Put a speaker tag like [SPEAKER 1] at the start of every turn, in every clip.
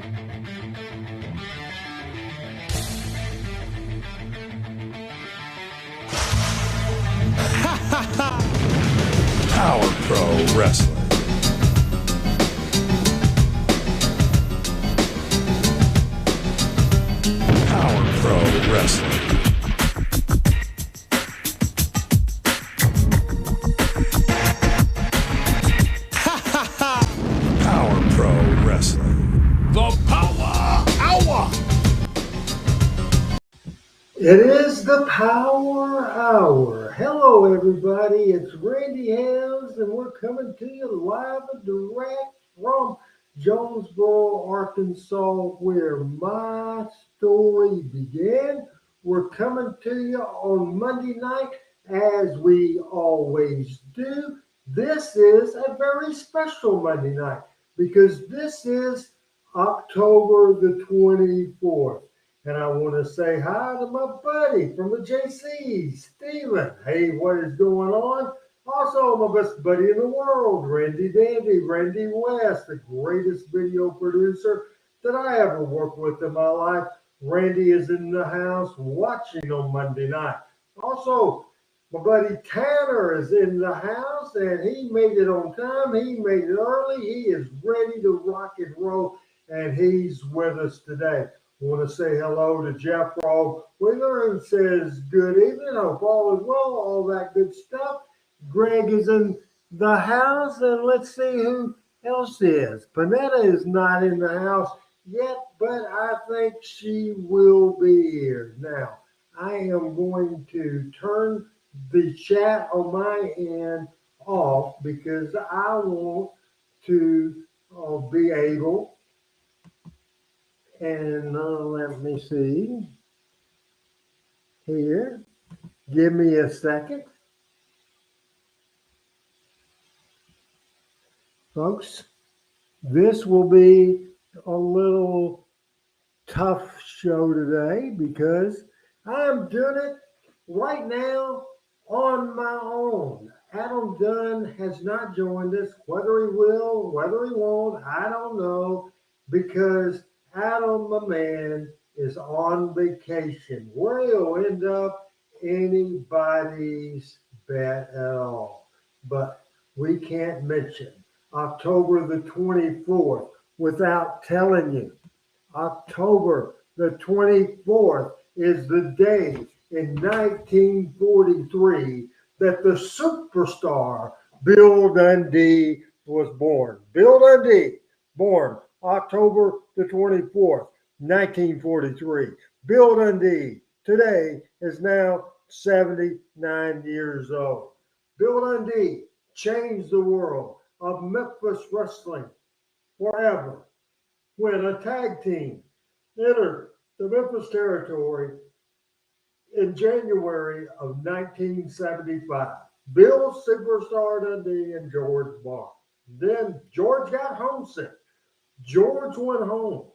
[SPEAKER 1] Power Pro Wrestling. Power Pro Wrestling. Power Pro Wrestling. The Power Hour.
[SPEAKER 2] It is the Power Hour. Hello, everybody. It's Randy Hales, and we're coming to you live and direct from Jonesboro, Arkansas, where my story began. We're coming to you on Monday night, as we always do. This is a very special Monday night because this is October the 24th. And I want to say hi to my buddy from the JCs, Steven. Hey, what is going on? Also, my best buddy in the world, Randy West, the greatest video producer that I ever worked with in my life. Randy is in the house watching on Monday night. Also, my buddy Tanner is in the house, and he made it on time. He made it early. He is ready to rock and roll, and he's with us today. I want to say hello to Jeff Brawl Wheeler, and says good evening. Hope all is well, all that good stuff. Greg is in the house, and let's see who else is. Panetta is not in the house yet, but I think she will be here. Now, I am going to turn the chat on my end off because I want to be able. And let me see here. Give me a second. Folks, this will be a little tough show today because I'm doing it right now on my own. Adam Dunn has not joined us. Whether he will, whether he won't, I don't know, because Adam, my man, is on vacation. Where he'll end up, anybody's bet at all. But we can't mention October the 24th without telling you. October the 24th is the day in 1943 that the superstar Bill Dundee was born. Bill Dundee, born October the 24th, 1943. Bill Dundee today is now 79 years old. Bill Dundee changed the world of Memphis wrestling forever when a tag team entered the Memphis territory in January of 1975. Bill Superstar Dundee and George Barr. Then George got homesick. George went home.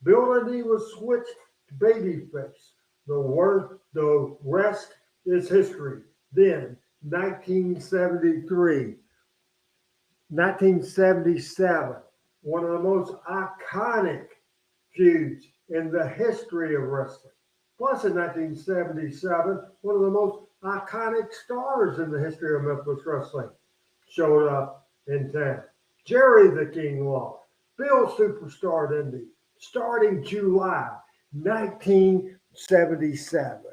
[SPEAKER 2] Bill Dundee was switched to babyface. The rest is history. Then 1977, one of the most iconic feuds in the history of wrestling. Plus, in 1977, one of the most iconic stars in the history of Memphis wrestling showed up in town. Jerry the King Lawler. Bill Superstar Dundee, starting July 1977.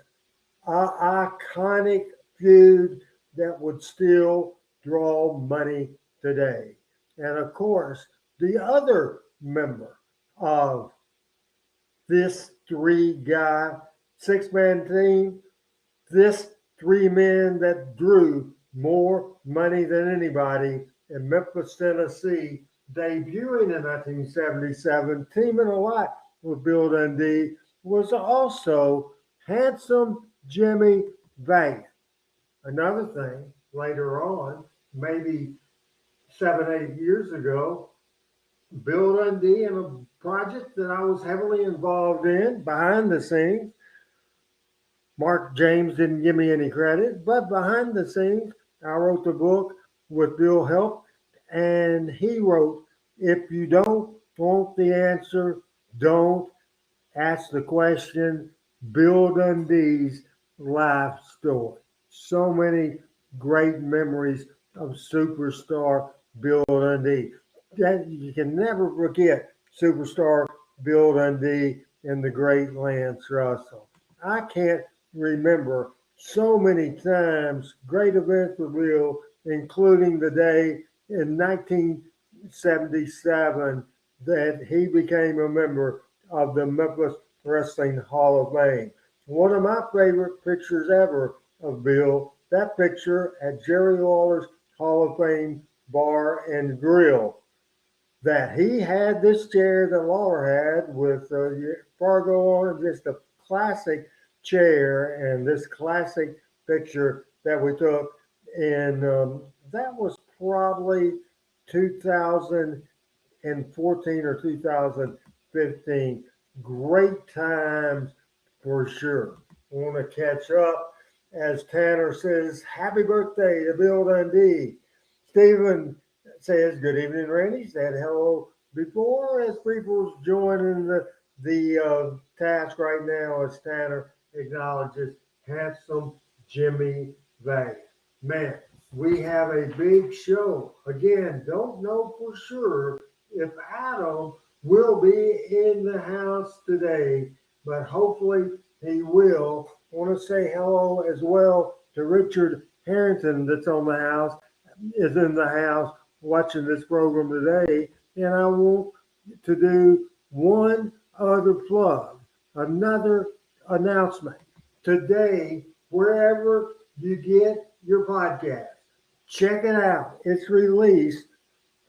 [SPEAKER 2] An iconic feud that would still draw money today. And of course, the other member of this three-guy, six-man team, this three men that drew more money than anybody in Memphis, Tennessee, debuting in 1977, teaming a lot with Bill Dundee, was also Handsome Jimmy Valiant. Another thing, later on, maybe 7-8 years ago, Bill Dundee in a project that I was heavily involved in behind the scenes. Mark James didn't give me any credit, but behind the scenes, I wrote the book with Bill Help, and he wrote, "If you don't want the answer, Don't ask the question, Bill Dundee's life story. So many great memories of superstar Bill Dundee. That you can never forget superstar Bill Dundee and the great Lance Russell. I can't remember so many times great events for Bill, including the day in 1977 that he became a member of the Memphis Wrestling Hall of Fame. One of my favorite pictures ever of Bill, that picture at Jerry Lawler's Hall of Fame Bar and Grill. That he had this chair that Lawler had with Fargo on it, just a classic chair, and this classic picture that we took. And that was probably 2014 or 2015. Great times for sure. I want to catch up. As Tanner says, happy birthday to Bill Dundee. Stephen says, good evening, Randy. Said hello before as people's joining the task right now as Tanner acknowledges handsome Jimmy Vegas. Man, we have a big show. Again, don't know for sure if Adam will be in the house today, but hopefully he will. I want to say hello as well to Richard Harrington that's on the house, is in the house watching this program today. And I want to do one other plug, another announcement. Today, wherever you get your podcast, check it out. It's released,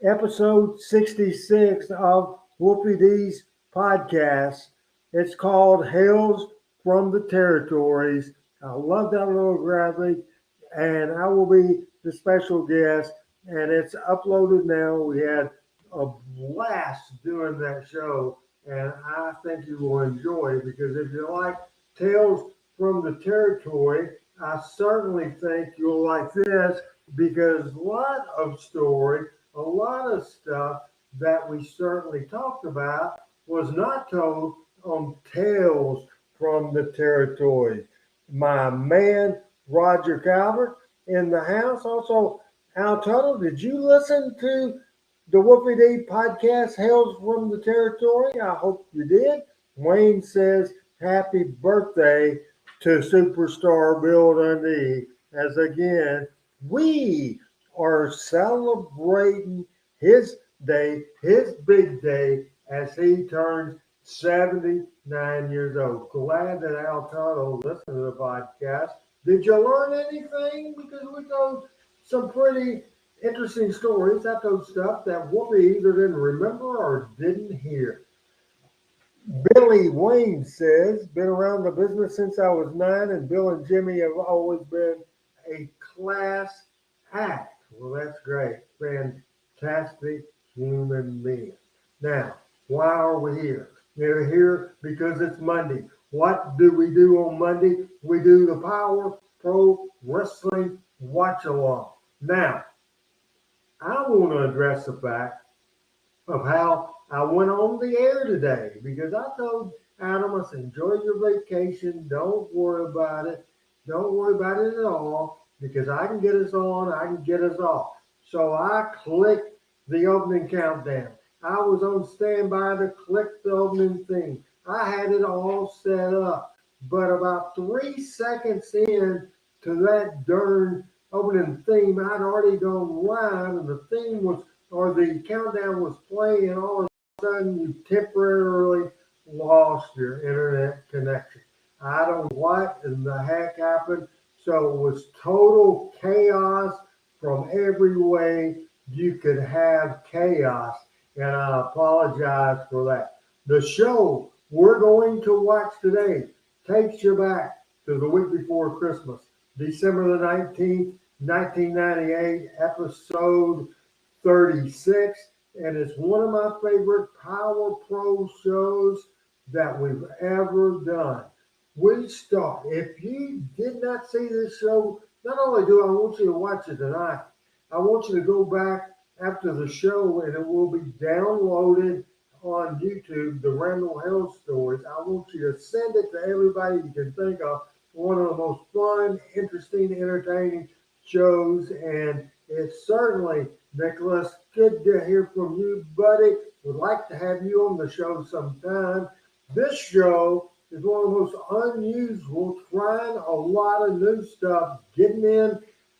[SPEAKER 2] episode 66 of Whoopi D's podcast. It's called Hails from the Territories. I love that little graphic, and I will be the special guest, and it's uploaded now. We had a blast doing that show, and I think you will enjoy it because if you like Tales from the Territory, I certainly think you'll like this because a lot of story, a lot of stuff that we certainly talked about was not told on Tales from the Territory. My man, Roger Calvert, in the house. Also, Al Tuttle, did you listen to the Whoopi D podcast, Hails from the Territory? I hope you did. Wayne says, happy birthday to superstar Bill Dundee. As again, we are celebrating his day, his big day, as he turns 79 years old. Glad that Al Tuttle listened to the podcast. Did you learn anything? Because we told some pretty interesting stories. I told stuff that Whoopi either didn't remember or didn't hear. Billy Wayne says, been around the business since I was 9, and Bill and Jimmy have always been a class act. Well, that's great. Fantastic human being. Now, why are we here? We're here because it's Monday. What do we do on Monday? We do the Power Pro Wrestling Watch Along. Now, I want to address the fact of how I went on the air today because I told Adam, I said, enjoy your vacation. Don't worry about it. Don't worry about it at all because I can get us on. I can get us off. So I clicked the opening countdown. I was on standby to click the opening thing. I had it all set up. But about 3 seconds in to that darn opening theme, I'd already gone live and the theme was, or the countdown was playing, and all of a sudden you temporarily lost your internet connection. I don't know what in the heck happened. So it was total chaos from every way you could have chaos. And I apologize for that. The show we're going to watch today takes you back to the week before Christmas, December the 19th, 1998, episode 36. And it's one of my favorite Power Pro shows that we've ever done. We start. If you did not see this show, not only do I want you to watch it tonight, I want you to go back after the show and it will be downloaded on YouTube, the Randall Hill stories. I want you to send it to everybody you can think of. One of the most fun, interesting, entertaining shows, and it's certainly, Nicholas, good to hear from you, buddy. Would like to have you on the show sometime. This show is one of the most unusual, trying a lot of new stuff, getting in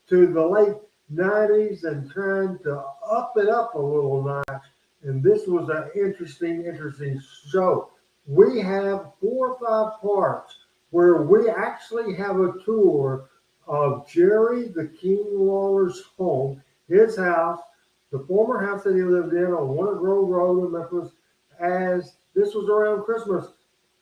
[SPEAKER 2] to the late 90s and trying to up it up a little notch. And this was an interesting show. We have 4 or 5 parts where we actually have a tour of Jerry the King Lawler's home, his house, the former house that he lived in on Warner Grove Road in Memphis, as this was around Christmas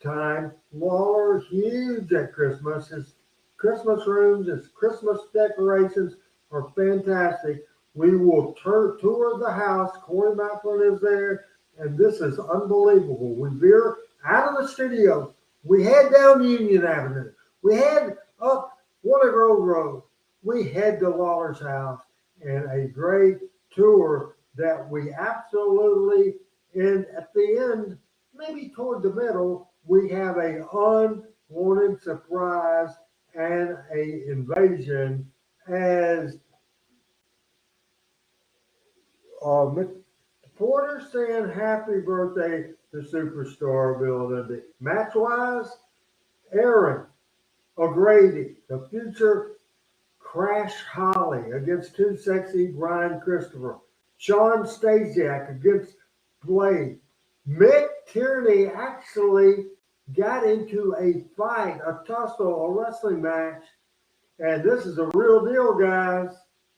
[SPEAKER 2] time. Lawler, huge at Christmas. His Christmas rooms, his Christmas decorations are fantastic. We will tour the house. Corey Macklin is there, and this is unbelievable. We veer out of the studio. We head down Union Avenue. We head up Warner Grove Road. We head to Lawler's house, and a great tour that we absolutely, and at the end, maybe toward the middle, we have a unwanted surprise and a invasion as Mr. Porter saying happy birthday to Superstar Bill Lindy. Match-wise, Erin O'Grady, the future Crash Holly against Too Sexy Brian Christopher. Sean Stasiak against Blade. Mick Tierney actually got into a fight, a tussle, a wrestling match. And this is a real deal, guys.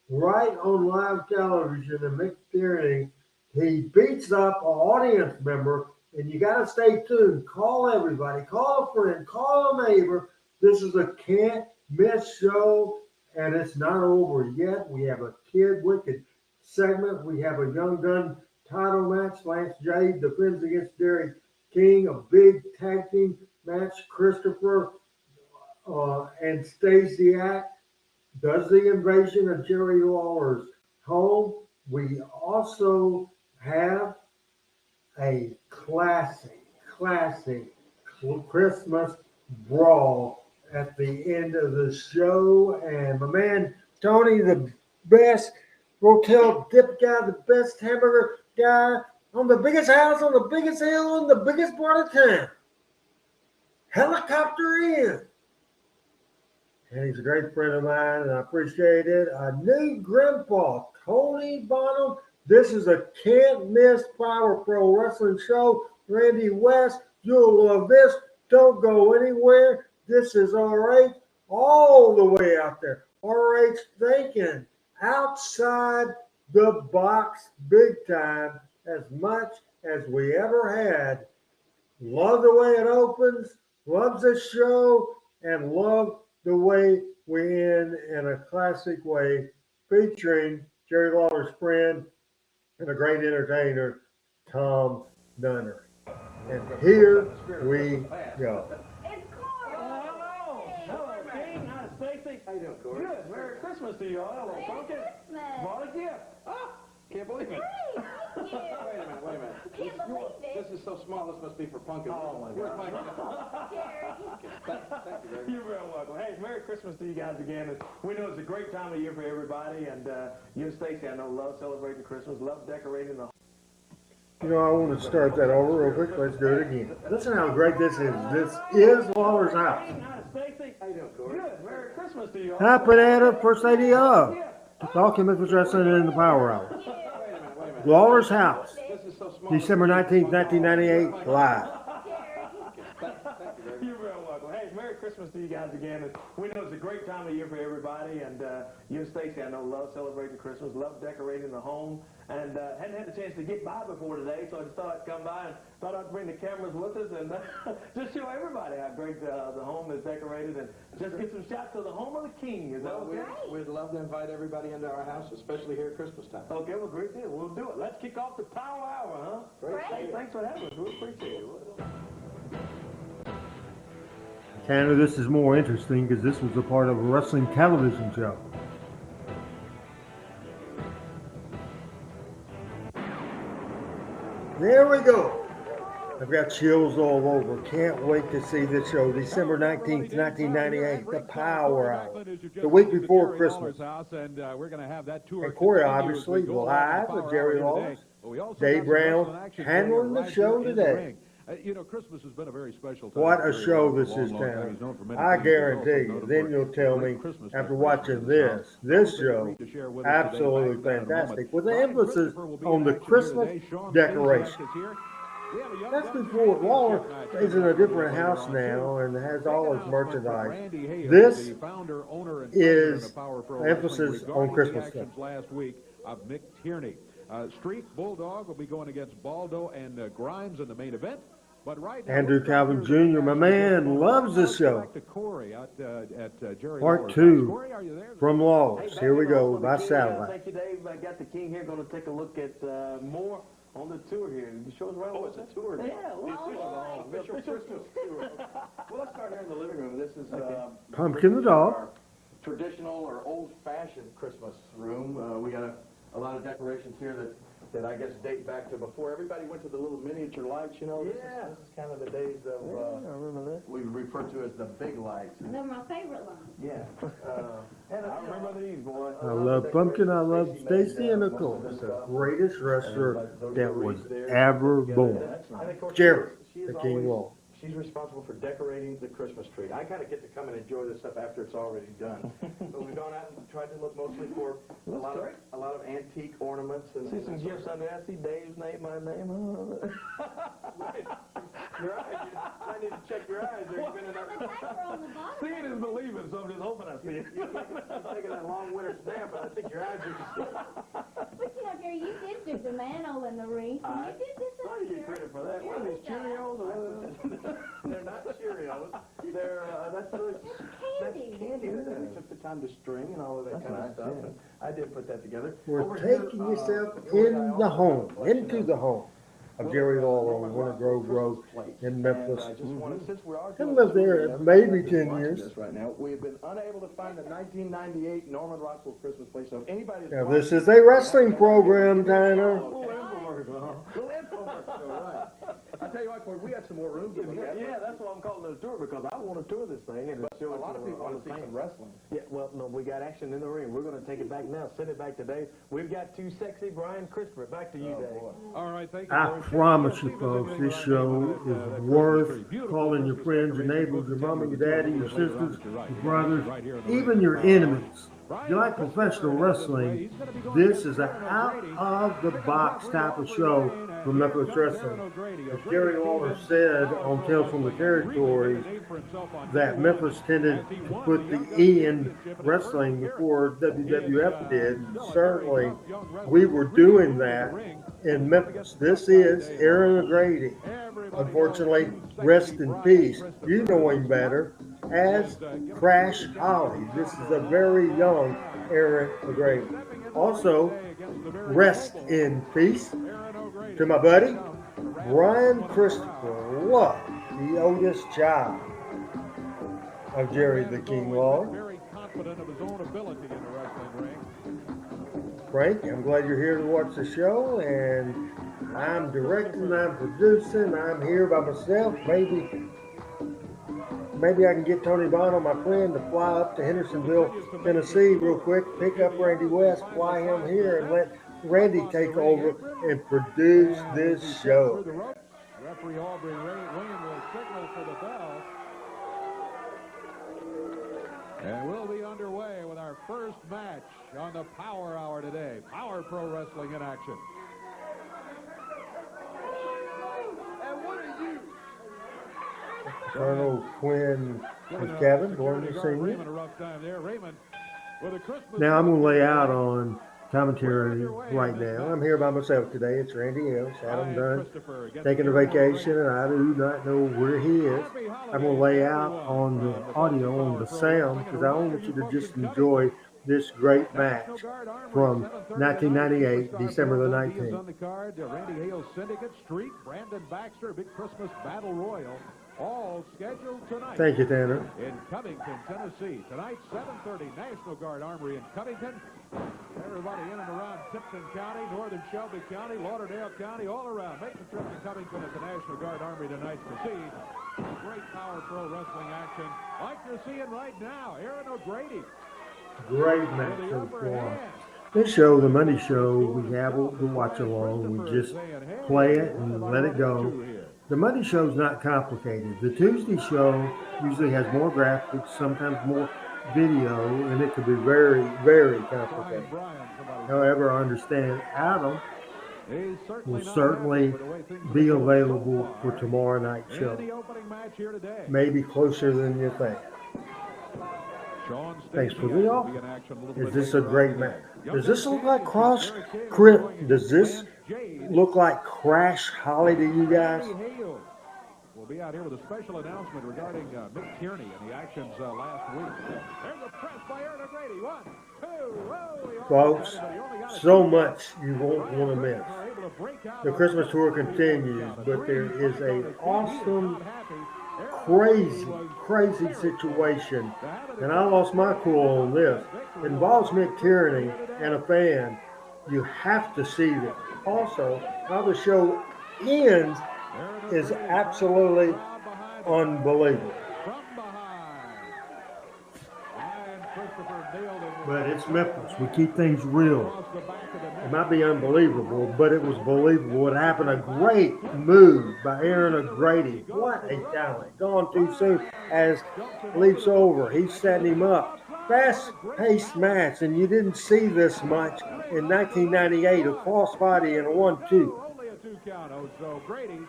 [SPEAKER 2] Right on live television. And Mick Tierney, he beats up an audience member. And you got to stay tuned. Call everybody. Call a friend. Call a neighbor. This is a can't miss show. And it's not over yet. We have a Kid Wicked segment. We have a Young Gun title match. Lance Jade defends against Derek King. A big tag team match. Christopher and Stasiak does the invasion of Jerry Lawler's home. We also have a classic Christmas brawl at the end of the show. And my man Tony, the best Rotel dip guy, the best hamburger guy on the biggest house, on the biggest hill, in the biggest part of town. Helicopter in. And he's a great friend of mine, and I appreciate it. A new grandpa, Tony Bonham. This is a can't-miss Power Pro Wrestling show. Randy West, you'll love this. Don't go anywhere. This is RH all the way out there. RH thinking outside the box big time as much as we ever had. Love the way it opens, loves this show, and love the way we end in a classic way, featuring Jerry Lawler's friend and a great entertainer, Tom Dunner. And here we go.
[SPEAKER 3] It's Corey. Hello, King. Hi, Stacy. How you doing, Corey? Good. Merry Christmas to you all. Hello, Pumpkin.
[SPEAKER 4] Merry Christmas.
[SPEAKER 3] Bought a gift. Oh, can't believe it.
[SPEAKER 4] Hey, thank you.
[SPEAKER 3] Wait a minute.
[SPEAKER 4] Can't believe it.
[SPEAKER 3] This is so small. This must be for Pumpkin.
[SPEAKER 4] Oh, my
[SPEAKER 3] Where's my
[SPEAKER 4] Jerry.
[SPEAKER 3] Thank you very much. You're very welcome. Hey, Merry Christmas to you guys again. And we know it's a great time of year for everybody. And you and Stacy, I know, love celebrating Christmas, love decorating the.
[SPEAKER 2] You know, I want to start that over real quick. Let's do it again. Listen how great this is. This is Lawler's house.
[SPEAKER 3] Hi, Stacy. How you doing, Corey? Good. Merry Christmas to you all.
[SPEAKER 2] Happy Banana, first lady of Talking Memphis Wrestling in the Power Hour.
[SPEAKER 3] Wait a minute.
[SPEAKER 2] Lawler's house,
[SPEAKER 3] This is so small.
[SPEAKER 2] December 19th, 1998, live.
[SPEAKER 3] You're very welcome. Hey, Merry Christmas to you guys again. And we know it's a great time of year for everybody. And you and Stacy, I know, love celebrating Christmas, love decorating the home. And hadn't had the chance to get by before today, so I just thought I'd come by and thought I'd bring the cameras with us and just show everybody how great the home is decorated and just get some shots of the home of the king. Is that okay?
[SPEAKER 5] We'd love to invite everybody into our house, especially here at Christmas time.
[SPEAKER 3] Okay, well, great deal. We'll do it. Let's kick off the Power Hour, huh?
[SPEAKER 4] Great.
[SPEAKER 3] Hey, thanks for having us. We appreciate it.
[SPEAKER 2] Tanner, this is more interesting because this was a part of a wrestling television show. There we go. I've got chills all over. Can't wait to see this show. December 19th, 1998, the Power Hour. The week before Christmas. And Corey, obviously, live with Jerry Lawler. Dave Brown handling the show today.
[SPEAKER 6] You know, Christmas has been a very special time.
[SPEAKER 2] What a show this is, Tanner. I guarantee you. Then you'll tell me, after watching this show, absolutely fantastic, with an emphasis on the Christmas decoration. That's before Lawler is in a different house now and has all his merchandise. This is emphasis on Christmas stuff.
[SPEAKER 6] Last week of Mick Tierney. Street Bulldog will be going against Baldo and Grimes in the main event. But right now,
[SPEAKER 2] Andrew Calvin Jr., my man, loves this show.
[SPEAKER 6] Back to Corey at Jerry
[SPEAKER 2] Part
[SPEAKER 6] Lawler's
[SPEAKER 2] 2
[SPEAKER 6] house. Corey, are you there?
[SPEAKER 2] from Lawler's. Here we go, by satellite.
[SPEAKER 3] Thank you, Dave. I got the King here. Going to take a look at more on the tour here. You show us right
[SPEAKER 5] Oh, it's a tour now.
[SPEAKER 3] Yeah,
[SPEAKER 5] The official Christmas tour. Well, let's start here in the living room. This is
[SPEAKER 2] Pumpkin the dog.
[SPEAKER 5] our traditional or old-fashioned Christmas room. We got a lot of decorations here that I guess date back to before everybody went to the little miniature lights, you know. This is kind of the days of,
[SPEAKER 3] I remember that.
[SPEAKER 5] we refer to as the big lights.
[SPEAKER 4] They're my favorite line.
[SPEAKER 5] Yeah.
[SPEAKER 3] And I remember these, boy.
[SPEAKER 2] I love Pumpkin, I love Stacy, and of course, the greatest wrestler that was ever born,
[SPEAKER 5] And of course,
[SPEAKER 2] Jerry,
[SPEAKER 5] she is
[SPEAKER 2] the King
[SPEAKER 5] always-
[SPEAKER 2] Lawler.
[SPEAKER 5] She's responsible for decorating the Christmas tree. I kind of get to come and enjoy this stuff after it's already done. But we've gone out and tried to look mostly for a lot of antique ornaments and
[SPEAKER 3] See some gifts under there. I see Dave's name, my name.
[SPEAKER 5] Right. Your eyes. I need to check your eyes. There's been
[SPEAKER 4] The diaper on the bottom.
[SPEAKER 3] Seeing is believing, so I'm just hoping I see it.
[SPEAKER 5] You're taking that long winter nap, and I think your eyes are
[SPEAKER 4] But you know, Jerry, you did do the mantle and the wreath. And you did this
[SPEAKER 3] I
[SPEAKER 4] up
[SPEAKER 3] give you
[SPEAKER 4] here.
[SPEAKER 3] credit for that. What are these Cheerios? Or
[SPEAKER 5] They're not Cheerios. They're that's
[SPEAKER 4] Candy.
[SPEAKER 5] candy that we took the time to string and all of that kind of stuff. And I did put that together.
[SPEAKER 2] We're
[SPEAKER 5] Over here,
[SPEAKER 2] taking yourself
[SPEAKER 5] George, I
[SPEAKER 2] in
[SPEAKER 5] also
[SPEAKER 2] the
[SPEAKER 5] have a
[SPEAKER 2] home,
[SPEAKER 5] collection
[SPEAKER 2] into the home of Jerry Lawler on Winter Grove Road in Memphis.
[SPEAKER 5] And I just wanted, since we are
[SPEAKER 2] Haven't
[SPEAKER 5] doing
[SPEAKER 2] lived there
[SPEAKER 5] this,
[SPEAKER 2] maybe 10
[SPEAKER 5] watching
[SPEAKER 2] years.
[SPEAKER 5] this right now, we have been unable to find the 1998 Norman Rockwell Christmas play. So if anybody
[SPEAKER 2] Now, this is a wrestling program, Tanner.
[SPEAKER 5] Little infomercial, right. I tell you what, Corey, we got some more rooms to look at.
[SPEAKER 3] Yeah, that's why I'm calling it a tour, because I want to tour this thing. And show
[SPEAKER 5] A lot of people want to see some wrestling.
[SPEAKER 3] Yeah, well, no, we got action in the ring. We're going to take it back now. Send it back to Dave. We've got Too Sexy Brian Christopher. Back to you, Dave.
[SPEAKER 6] All right, thank you.
[SPEAKER 2] I
[SPEAKER 6] Corey.
[SPEAKER 2] promise you, folks, this show is worth calling your friends, your neighbors, your mama, your daddy, your sisters, your brothers, even your enemies. If you like professional wrestling, this is an out-of-the-box type of show for Memphis Wrestling. As Jerry Lawler said on Tales from the Territories, that Memphis tended to put the E in wrestling before WWF did. Certainly, we were doing that in Memphis. This is Erin O'Grady. Unfortunately, rest in peace. You know him better as Crash Holly. This is a very young Erin O'Grady. Also, rest in peace to my buddy Brian Christopher. Love, the oldest child of Jerry the King Lawler.
[SPEAKER 6] Very confident of his own ability in the wrestling ring.
[SPEAKER 2] Frank, I'm glad you're here to watch the show, and I'm directing, I'm producing, I'm here by myself. Maybe I can get Tony Bono, my friend, to fly up to Hendersonville, Tennessee real quick, pick up Randy West, fly him here, and let Randy take over and produce this show.
[SPEAKER 6] Referee Aubrey Wayne will signal for the bell. And we'll be underway with our first match on the Power Hour today. Power Pro Wrestling in action.
[SPEAKER 5] And what are you?
[SPEAKER 2] Colonel Quinn and Kevin, going to see you.
[SPEAKER 6] Raymond a rough time there. Raymond with a Christmas.
[SPEAKER 2] Now I'm going to lay out on commentary right now. I'm here by myself today. It's Randy Ellis, Adam Dunn, taking a vacation, and I do not know where he is. I'm going to lay out on the audio, on the sound, because I want you to just enjoy this great match from 1998, December the 19th.
[SPEAKER 6] On the card, Randy Hale's Syndicate, Street, Brandon Baxter, Big Christmas Battle Royal, all scheduled tonight.
[SPEAKER 2] Thank you, Tanner.
[SPEAKER 6] In Covington, Tennessee. Tonight, 7:30, National Guard Armory in Covington. Everybody in and around Tipton County, northern Shelby County, Lauderdale County, all around. Make the trip to Covington at the National Guard Armory tonight to see great Power Pro Wrestling action like you're seeing right now. Erin O'Grady.
[SPEAKER 2] Great match so far. This show, the Monday show, we have to watch along. We just play it and let it go. The Monday show's not complicated. The Tuesday show usually has more graphics, sometimes more video, and it could be very, very complicated. However, I understand Adam will certainly be available for tomorrow night's show. Maybe closer than you think. Thanks for the offer. Is this a great match? Does this look like Does this look like Crash Holly to you guys?
[SPEAKER 6] We'll be out here with a special announcement regarding Mick Tierney and the actions last week. There's a press by Erin O'Grady. 1, 2, whoa!
[SPEAKER 2] Folks, so much you won't want to miss. The Christmas tour continues, but there is an awesome, crazy situation, and I lost my cool on this. It involves Mick Tierney and a fan. You have to see this. Also, how the show ends is absolutely unbelievable. But it's Memphis. We keep things real. It might be unbelievable, but it was believable. It happened. A great move by Erin O'Grady. What a talent. Gone too soon as leaps over. He's setting him up. Fast-paced match, and you didn't see this much in 1998. A crossbody and a 1-2.
[SPEAKER 6] Only a 2 count. So Grady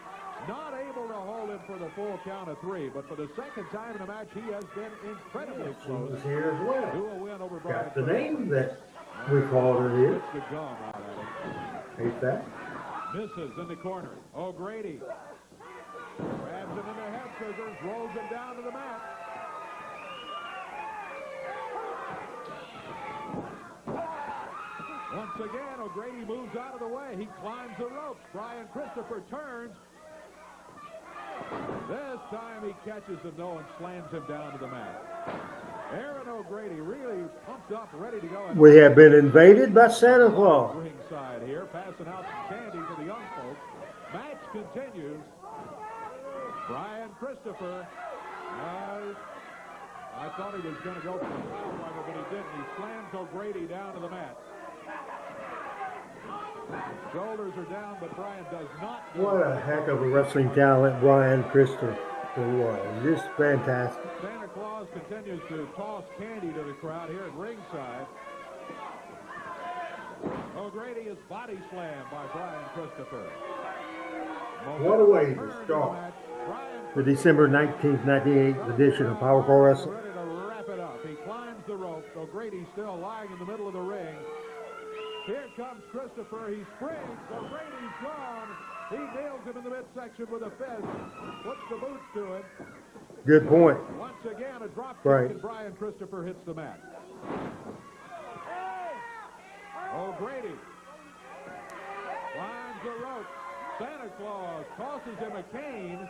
[SPEAKER 6] not able to hold him for the full count of 3, but for the second time in the match, he has been incredibly close.
[SPEAKER 2] He was here as well.
[SPEAKER 6] To a win over Brawl.
[SPEAKER 2] Got the name that we called it here.
[SPEAKER 6] It's the gum out at him.
[SPEAKER 2] Hate that.
[SPEAKER 6] Misses in the corner. O'Grady grabs him in the head scissors, rolls him down to the mat. Once again, O'Grady moves out of the way. He climbs the ropes. Brian Christopher turns. This time he catches him, though, and slams him down to the mat. Erin O'Grady really pumped up, ready to go.
[SPEAKER 2] We have been invaded by Santa Claus.
[SPEAKER 6] Ringside here, passing out some candy to the young folks. Match continues. Brian Christopher. I thought he was going to go for the power driver, but he didn't. He slams O'Grady down to the mat. Shoulders are down, but Brian does not.
[SPEAKER 2] What a heck of a wrestling talent Brian Christopher was. Just fantastic.
[SPEAKER 6] Santa Claus continues to toss candy to the crowd here at ringside. O'Grady is body slammed by Brian Christopher.
[SPEAKER 2] What a way to start the December 19th, 1998 edition of Power Pro Wrestling.
[SPEAKER 6] Ready to wrap it up. He climbs the ropes. O'Grady's still lying in the middle of the ring. Here comes Christopher. He springs. O'Grady's gone. He nails him in the midsection with a fist. Puts the boots to it.
[SPEAKER 2] Good point.
[SPEAKER 6] Once again, a drop kick,
[SPEAKER 2] Right.
[SPEAKER 6] and Brian Christopher hits the mat. O'Grady climbs the rope. Santa Claus tosses him a cane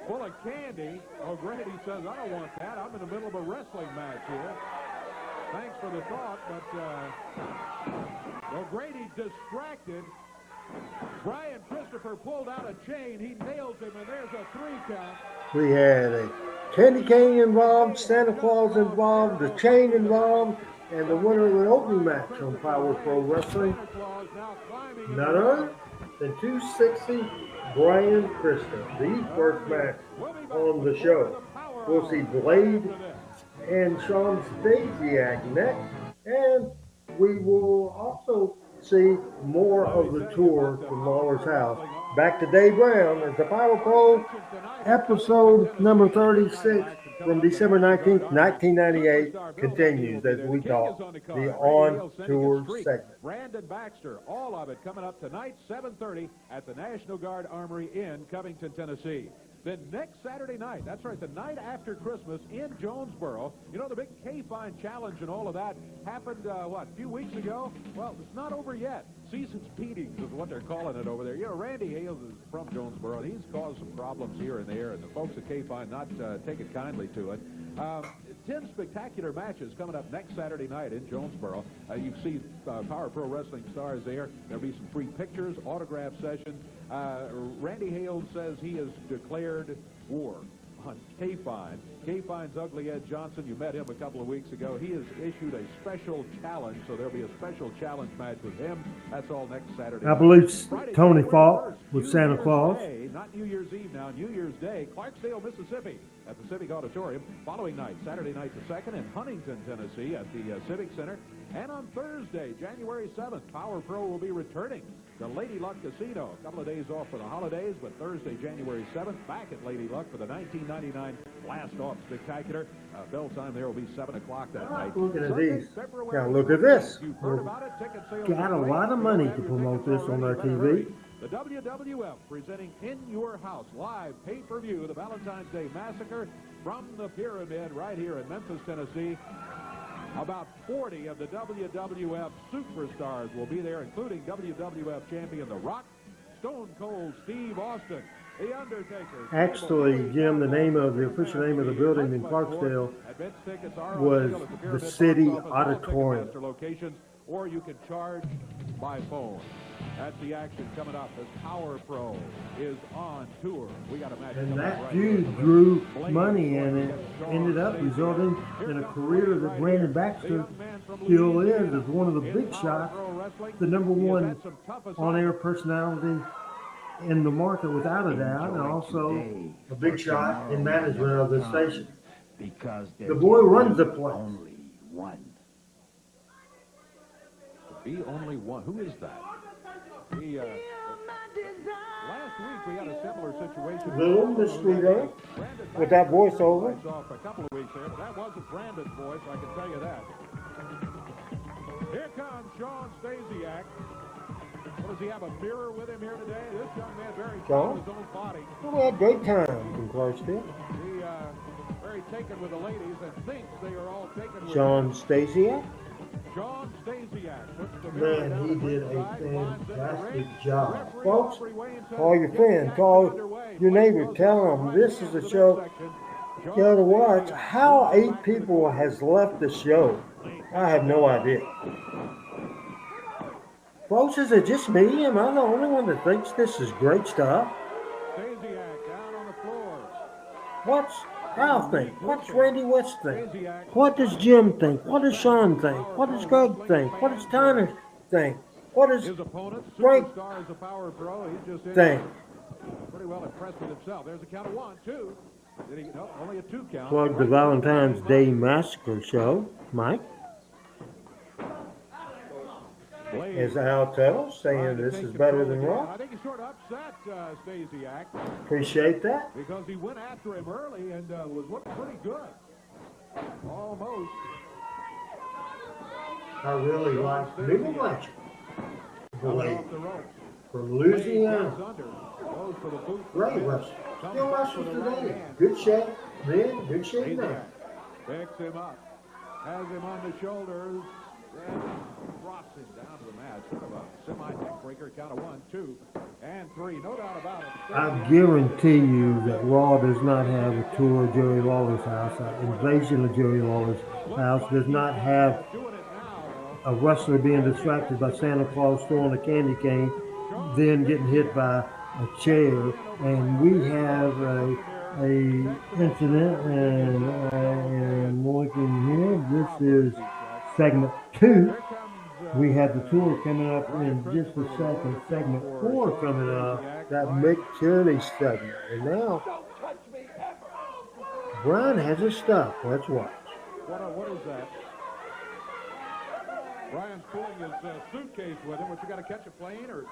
[SPEAKER 6] full of candy. O'Grady says, I don't want that. I'm in the middle of a wrestling match here. Thanks for the thought, but O'Grady distracted. Brian Christopher pulled out a chain. He nails him, and there's a 3 count.
[SPEAKER 2] We had a candy cane involved, Santa Claus involved, the chain involved, and the winner of the opening match on Power Pro Wrestling, none other than 260 Brian Christopher. The first match on the show. We'll see Blade and Sean Stasiak next, and we will also see more of the tour from Lawler's house. Back to Dave Brown as the Power Pro episode number 36 from December 19th, 1998 continues as we talk the on-tour segment.
[SPEAKER 6] Brandon Baxter, all of it coming up tonight, 7:30 at the National Guard Armory in Covington, Tennessee. Then next Saturday night, that's right, the night after Christmas in Jonesboro, you know, the big K-Fine Challenge and all of that happened, a few weeks ago? Well, it's not over yet. Season's beatings is what they're calling it over there. You know, Randy Hales is from Jonesboro, and he's caused some problems here and there, and the folks at K-Fine not taking kindly to it. 10 spectacular matches coming up next Saturday night in Jonesboro. You see Power Pro Wrestling stars there. There'll be some free pictures, autograph sessions. Randy Hales says he has declared war on K-Fine. K-Fine's Ugly Ed Johnson, you met him a couple of weeks ago. He has issued a special challenge, so there'll be a special challenge match with him. That's all next Saturday.
[SPEAKER 2] I believe Tony fought with Santa Claus.
[SPEAKER 6] Day, not New Year's Eve now, New Year's Day, Clarksdale, Mississippi, at the Civic Auditorium. Following night, Saturday night the 2nd in Huntington, Tennessee, at the Civic Center. And on Thursday, January 7th, Power Pro will be returning to Lady Luck Casino. A couple of days off for the holidays, but Thursday, January 7th, back at Lady Luck for the 1999 Blast-Off Spectacular. Bell time there will be 7 o'clock that night.
[SPEAKER 2] Looking at these. Now look at this. Got a lot of money to promote this on their TV.
[SPEAKER 6] The WWF presenting In Your House, live pay-per-view, the Valentine's Day Massacre from the Pyramid right here in Memphis, Tennessee. About 40 of the WWF superstars will be there, including WWF champion The Rock, Stone Cold Steve Austin, The Undertaker.
[SPEAKER 2] Actually, Jim, the official name of the building in Clarksdale was the City Auditorium.
[SPEAKER 6] Locations, or you can charge by phone. That's the action coming up as Power Pro is on tour. We got a match.
[SPEAKER 2] And that feud drew money, and it ended up resulting in a career that Brandon Baxter still is as one of the big shots, the #1 on-air personality in the market without a doubt, and also a big shot in management of the station. The boy runs the place.
[SPEAKER 6] Be only one. Who is that? Last week we had a similar situation.
[SPEAKER 2] Little mystery there with that voiceover.
[SPEAKER 6] Off a couple of weeks there, but that wasn't Brandon's voice, I can tell you that. Here comes Sean Stasiak. What, does he have a mirror with him here today? This young man very proud of his own body.
[SPEAKER 2] Well, we had great time in Clarksdale.
[SPEAKER 6] He very taken with the ladies and thinks they are all taken with
[SPEAKER 2] Sean Stasiak.
[SPEAKER 6] Sean Stasiak puts the
[SPEAKER 2] Man, he did a fantastic job. Folks, call your friend, call your neighbor, tell them this is a show you got to watch. How 8 people has left the show, I have no idea. Folks, is it just me? Am I the only one that thinks this is great stuff?
[SPEAKER 6] Stasiak down on the floor.
[SPEAKER 2] What's Al think? What's Randy West think? What does Jim think? What does Sean think? What does Greg think? What does Tyner think? What does Frank think?
[SPEAKER 6] Pretty well impressed with himself. There's a count of 1, 2. Did he? No, only a 2 count.
[SPEAKER 2] Plug the Valentine's Day Massacre show, Mike. As Al tells, saying this is better than Raw.
[SPEAKER 6] I think he sort of upset Stasiak.
[SPEAKER 2] Appreciate that.
[SPEAKER 6] Because he went after him early and was looking pretty good. Almost.
[SPEAKER 2] I really like Middle Legend.
[SPEAKER 6] Boy,
[SPEAKER 2] from Louisiana. Great wrestler. Still wrestles today. Good shape then, good shape now.
[SPEAKER 6] Picks him up. Has him on the shoulders. Then drops him down to the mat. Sort of a semi-neck breaker. Count of 1, 2, and 3. No doubt about it.
[SPEAKER 2] I guarantee you that Raw does not have a tour of Jerry Lawler's house. An invasion of Jerry Lawler's house does not have a wrestler being distracted by Santa Claus throwing a candy cane, then getting hit by a chair. And we have a incident, and looking here, this is segment 2. We have the tour coming up in just a second. Segment 4 coming up. That Mick Tierney segment. And now, Brian has his stuff. Let's watch.
[SPEAKER 6] What is that? Brian's pulling his suitcase with him. What, you got to catch a plane or?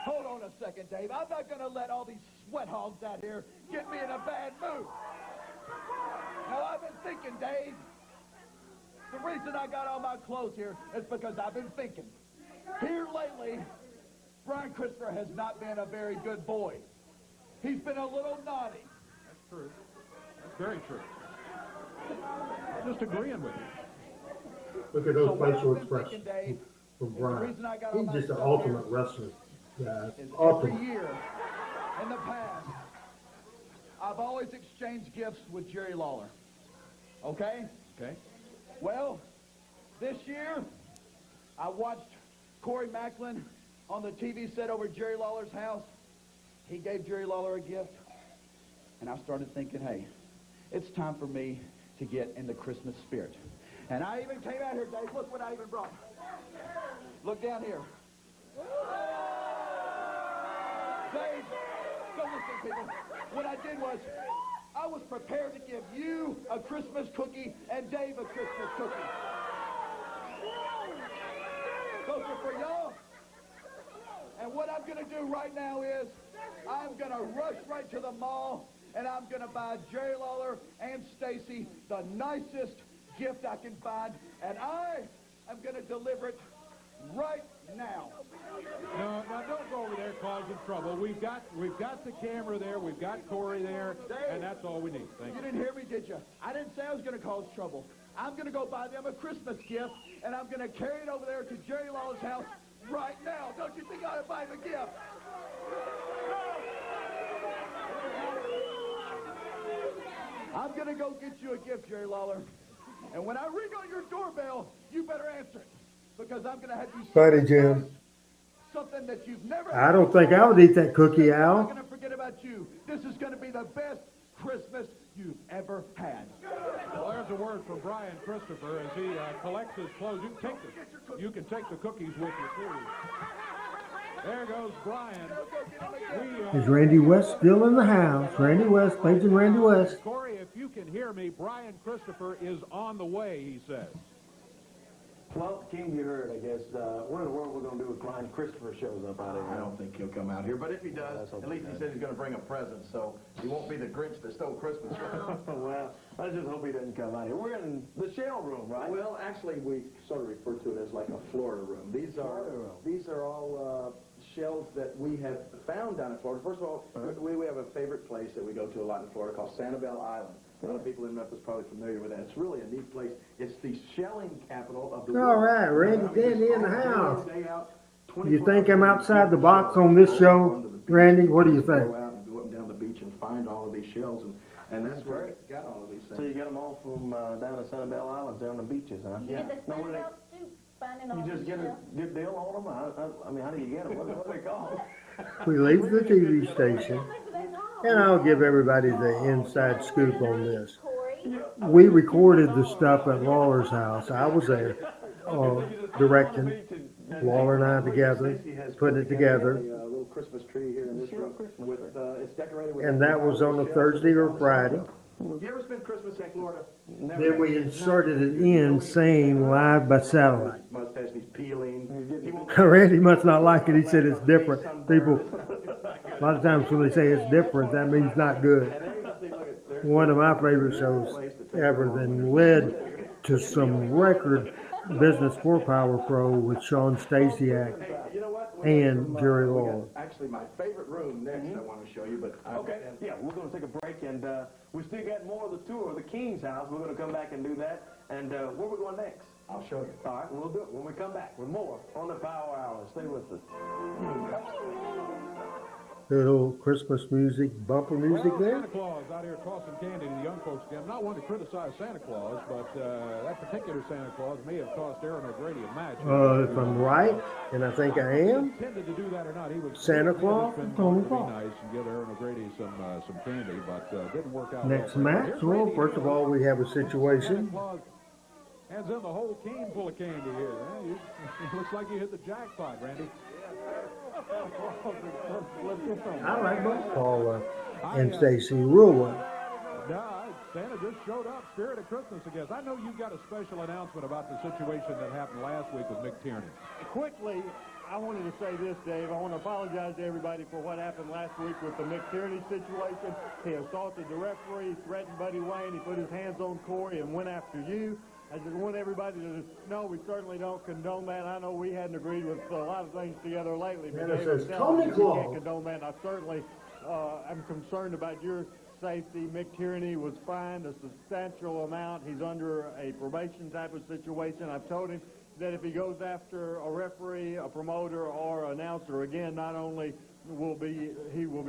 [SPEAKER 5] Hold on a second, Dave. I'm not going to let all these sweat hogs out here get me in a bad mood. Now, I've been thinking, Dave. The reason I got all my clothes here is because I've been thinking. Here lately, Brian Christopher has not been a very good boy. He's been a little naughty.
[SPEAKER 6] That's true. That's very true. I'm just agreeing with you.
[SPEAKER 2] Look at those facial expressions from Brian. He's just an ultimate wrestler.
[SPEAKER 5] Every year in the past, I've always exchanged gifts with Jerry Lawler. Okay?
[SPEAKER 6] Okay.
[SPEAKER 5] Well, this year, I watched Corey Macklin on the TV set over at Jerry Lawler's house. He gave Jerry Lawler a gift. And I started thinking, hey, it's time for me to get in the Christmas spirit. And I even came out here, Dave. Look what I even brought. Look down here. Dave, so listen, people. What I did was, I was prepared to give you a Christmas cookie and Dave a Christmas cookie. Those are for y'all. And what I'm going to do right now is, I'm going to rush right to the mall, and I'm going to buy Jerry Lawler and Stacy the nicest gift I can find, and I am going to deliver it right now.
[SPEAKER 6] No, don't go over there causing trouble. We've got the camera there. We've got Corey there, and that's all we need. Thank you.
[SPEAKER 5] You didn't hear me, did you? I didn't say I was going to cause trouble. I'm going to go buy them a Christmas gift, and I'm going to carry it over there to Jerry Lawler's house right now. Don't you think I ought to buy him a gift? I'm going to go get you a gift, Jerry Lawler. And when I ring on your doorbell, you better answer it. Because I'm going to have you
[SPEAKER 2] Buddy Jim.
[SPEAKER 5] something that you've never...
[SPEAKER 2] I don't think I would eat that cookie,
[SPEAKER 5] I'm
[SPEAKER 2] Al.
[SPEAKER 5] not going to forget about you. This is going to be the best Christmas you've ever had.
[SPEAKER 6] Well, there's a word from Brian Christopher as he collects his clothes. You can take the cookies with you, too. There goes Brian.
[SPEAKER 2] Is Randy West still in the house? Randy West, Paging Randy West.
[SPEAKER 6] Corey, if you can hear me, Brian Christopher is on the way, he says.
[SPEAKER 3] Well, King, you heard, I guess. What in the world we're going to do if Brian Christopher shows up out of here?
[SPEAKER 7] I don't think he'll come out here, but if he does, at least he says he's going to bring a present, so he won't be the Grinch that stole Christmas.
[SPEAKER 3] Well, I just hope he doesn't come out here. We're in the shell room, right?
[SPEAKER 7] Well, actually, we sort of refer to it as like a Florida room. These are all shells that we have found down in Florida. First of all, we have a favorite place that we go to a lot in Florida called Sanibel Island. A lot of people in Memphis are probably familiar with that. It's really a neat place. It's the shelling capital of the world.
[SPEAKER 2] All right, Randy Dandy in the house.
[SPEAKER 7] Day out,
[SPEAKER 2] You think I'm outside the box on this show, Randy? What do you think?
[SPEAKER 7] Go out and go up and down the beach and find all of these shells, and that's where it's got all of these things.
[SPEAKER 3] So you got them all from down at Sanibel Islands, there on the beaches, huh?
[SPEAKER 4] You get the Sunbelt soup, finding all
[SPEAKER 3] You just
[SPEAKER 4] these
[SPEAKER 3] get a
[SPEAKER 4] shells.
[SPEAKER 3] good deal on them? I mean, how do you get them? What are they called?
[SPEAKER 2] We leave the TV station, and I'll give everybody the inside scoop on this. We recorded the stuff at Lawler's house. I was there, directing. Lawler and I together, putting it together.
[SPEAKER 7] A little Christmas tree here in this room. It's decorated with.
[SPEAKER 2] And that was on a Thursday or Friday.
[SPEAKER 7] You ever spend Christmas in Florida?
[SPEAKER 2] Then we inserted it in saying live by satellite.
[SPEAKER 7] Mustache, he's peeling. He won't
[SPEAKER 2] Randy must not like it. He said it's different. People, a lot of times when they say it's different, that means not good. One of my favorite shows ever, then led to some record business for Power Pro with Sean Stasiak
[SPEAKER 7] You know what?
[SPEAKER 2] and Jerry Lawler.
[SPEAKER 7] Actually, my favorite room next I want to show you, but
[SPEAKER 3] Okay, yeah, we're going to take a break, and we still got more of the tour of the King's house. We're going to come back and do that. And where we going next?
[SPEAKER 7] I'll show you.
[SPEAKER 3] All right, we'll do it when we come back with more on the Power Hour. Stay with us.
[SPEAKER 2] Little Christmas music, bumper music
[SPEAKER 6] Well,
[SPEAKER 2] there.
[SPEAKER 6] Santa Claus out here tossing candy to the young folks again. I'm not one to criticize Santa Claus, but that particular Santa Claus may have cost Erin O'Grady a match.
[SPEAKER 2] If I'm right, and I think I am,
[SPEAKER 6] Intended to do that or not, he was
[SPEAKER 2] Santa Claus, Tony
[SPEAKER 6] be
[SPEAKER 2] Claus.
[SPEAKER 6] nice and give Erin O'Grady some candy, but didn't work out.
[SPEAKER 2] Next
[SPEAKER 6] well.
[SPEAKER 2] match,
[SPEAKER 6] Here's
[SPEAKER 2] well,
[SPEAKER 6] Randy
[SPEAKER 2] first of all, we have a
[SPEAKER 6] Santa
[SPEAKER 2] situation.
[SPEAKER 6] Claus hands in the whole can full of candy here. It looks like you hit the jackpot, Randy.
[SPEAKER 2] I like both Paula and Stacy real well.
[SPEAKER 6] No, Santa just showed up. Spirit of Christmas again. I know you got a special announcement about the situation that happened last week with Mick Tierney.
[SPEAKER 8] Quickly, I wanted to say this, Dave. I want to apologize to everybody for what happened last week with the Mick Tierney situation. He assaulted the referee, threatened Buddy Wayne. He put his hands on Corey and went after you. I just want everybody to know we certainly don't condone that. I know we hadn't agreed with a lot of things together lately, but
[SPEAKER 2] And it
[SPEAKER 8] Dave,
[SPEAKER 2] says
[SPEAKER 8] I'm telling
[SPEAKER 2] Tony
[SPEAKER 8] you, we
[SPEAKER 2] Claus.
[SPEAKER 8] can't condone that. And I certainly am concerned about your safety. Mick Tierney was fined a substantial amount. He's under a probation type of situation. I've told him that if he goes after a referee, a promoter, or announcer again, not only he will be.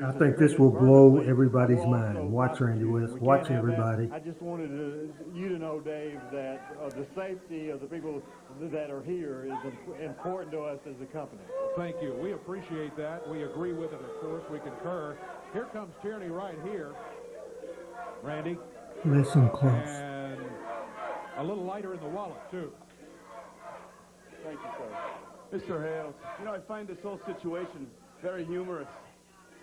[SPEAKER 2] I think this will blow everybody's mind. Watch, Randy West. Watch everybody.
[SPEAKER 8] I just wanted you to know, Dave, that the safety of the people that are here is important to us as a company.
[SPEAKER 6] Thank you. We appreciate that. We agree with it, of course. We concur. Here comes Tierney right here. Randy.
[SPEAKER 2] Listen close.
[SPEAKER 6] And a little lighter in the wallet, too.
[SPEAKER 8] Thank you, sir.
[SPEAKER 9] Mr. Hales, you know, I find this whole situation very humorous.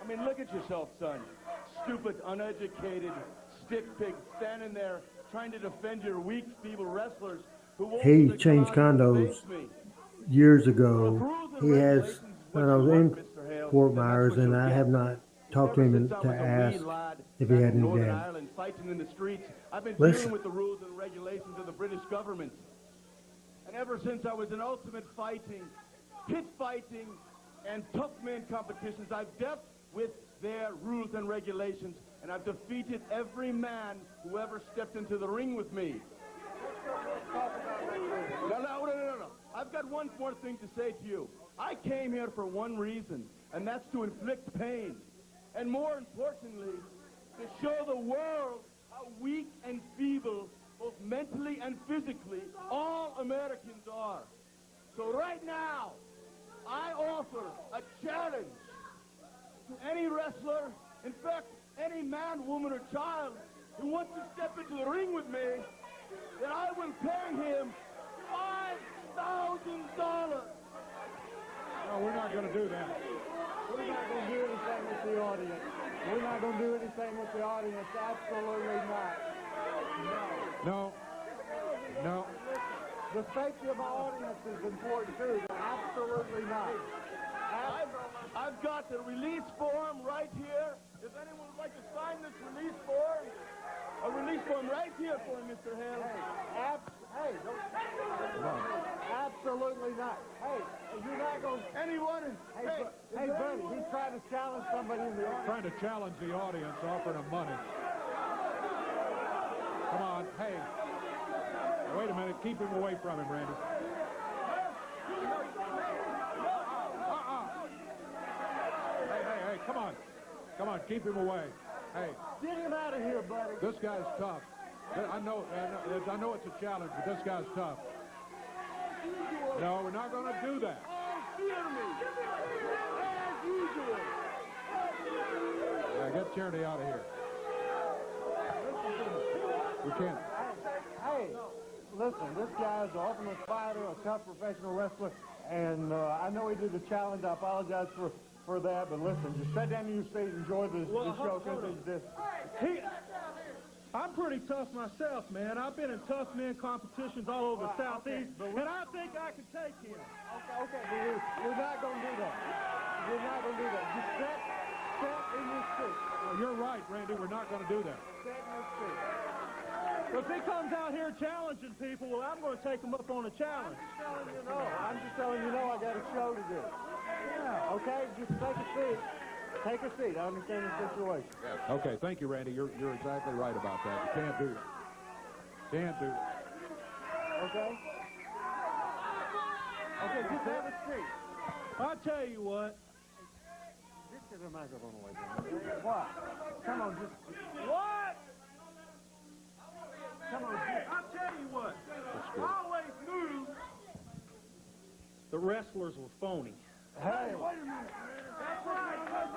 [SPEAKER 9] I mean, look at yourself, son. Stupid, uneducated, stick pig standing there trying to defend your weak, feeble wrestlers who won't
[SPEAKER 2] He changed condos years ago. He has, when I was in Fort Myers, and I have not talked to him to ask if he had any dad.
[SPEAKER 9] Fighting in the streets. I've been
[SPEAKER 2] Listen.
[SPEAKER 9] dealing with the rules and regulations of the British government. And ever since I was in ultimate fighting, pit fighting, and tough man competitions, I've dealt with their rules and regulations, and I've defeated every man who ever stepped into the ring with me. No. I've got one more thing to say to you. I came here for one reason, and that's to inflict pain. And more importantly, to show the world how weak and feeble, both mentally and physically, all Americans are. So right now, I offer a challenge to any wrestler, in fact, any man, woman, or child who wants to step into the ring with me, that I will pay him $5,000.
[SPEAKER 6] No, we're not going to do that.
[SPEAKER 8] We're not going to do anything with the audience. We're not going to do anything with the audience. Absolutely not.
[SPEAKER 6] No.
[SPEAKER 8] The safety of our audience is important, too. Absolutely not.
[SPEAKER 9] I've got the release form right here. If anyone would like to sign this release form, a release form right here for him, Mr. Hale.
[SPEAKER 8] Absolutely not. Hey, you're not going to...
[SPEAKER 9] Anyone?
[SPEAKER 8] Hey, buddy, he's trying to challenge somebody in the audience.
[SPEAKER 6] Trying to challenge the audience, offering them money. Come on, hey. Wait a minute, keep him away from him, Randy. Hey, come on. Come on, keep him away. Hey.
[SPEAKER 8] Get him out of here, buddy.
[SPEAKER 6] This guy's tough. I know it's a challenge, but this guy's tough. No, we're not going to do that.
[SPEAKER 9] As usual.
[SPEAKER 6] Yeah, get Tierney out of here. We can't.
[SPEAKER 8] Hey, listen, this guy's an ultimate fighter, a tough professional wrestler, and I know he did the challenge. I apologize for that, but listen, just sit down in your seat and enjoy the show.
[SPEAKER 10] I'm pretty tough myself, man. I've been in tough men competitions all over the Southeast, and I think I can take him.
[SPEAKER 8] Okay, we're not going to do that. We're not going to do that. Just sit in your seat.
[SPEAKER 6] Well, you're right, Randy. We're not going to do that.
[SPEAKER 8] Sit in your seat.
[SPEAKER 10] If he comes out here challenging people, well, I'm going to take him up on a challenge.
[SPEAKER 8] I'm just telling you no. I got a show to do. Yeah. Okay, just take a seat. Take a seat. I understand the situation.
[SPEAKER 6] Okay, thank you, Randy. You're exactly right about that. You can't do that. Can't do that.
[SPEAKER 8] Okay? Okay, just have a seat.
[SPEAKER 10] I'll tell you what.
[SPEAKER 8] Just get the microphone away from me. What? Come on, just...
[SPEAKER 10] What?
[SPEAKER 8] Come on,
[SPEAKER 10] I'll tell you what. I always knew the wrestlers were phony.
[SPEAKER 8] Hey, wait a minute. That's right. You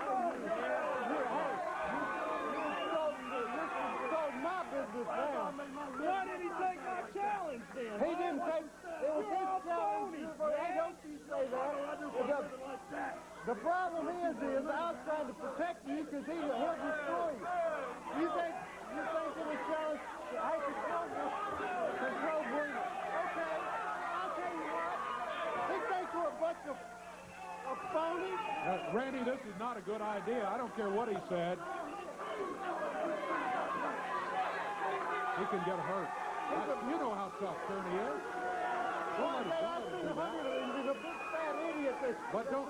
[SPEAKER 8] stole my business now.
[SPEAKER 10] Why did he take my challenge then?
[SPEAKER 8] He didn't take... It was his challenge. Hey, don't you say that. The problem is I was trying to protect you because he'll destroy you. You think it was challenge? I control breathing. Okay, I'll tell you what. He thinks we're a bunch of phonies.
[SPEAKER 6] Randy, this is not a good idea. I don't care what he said. He can get hurt. You know how tough Tierney is.
[SPEAKER 8] I've seen him. He's a big fat idiot.
[SPEAKER 6] But no,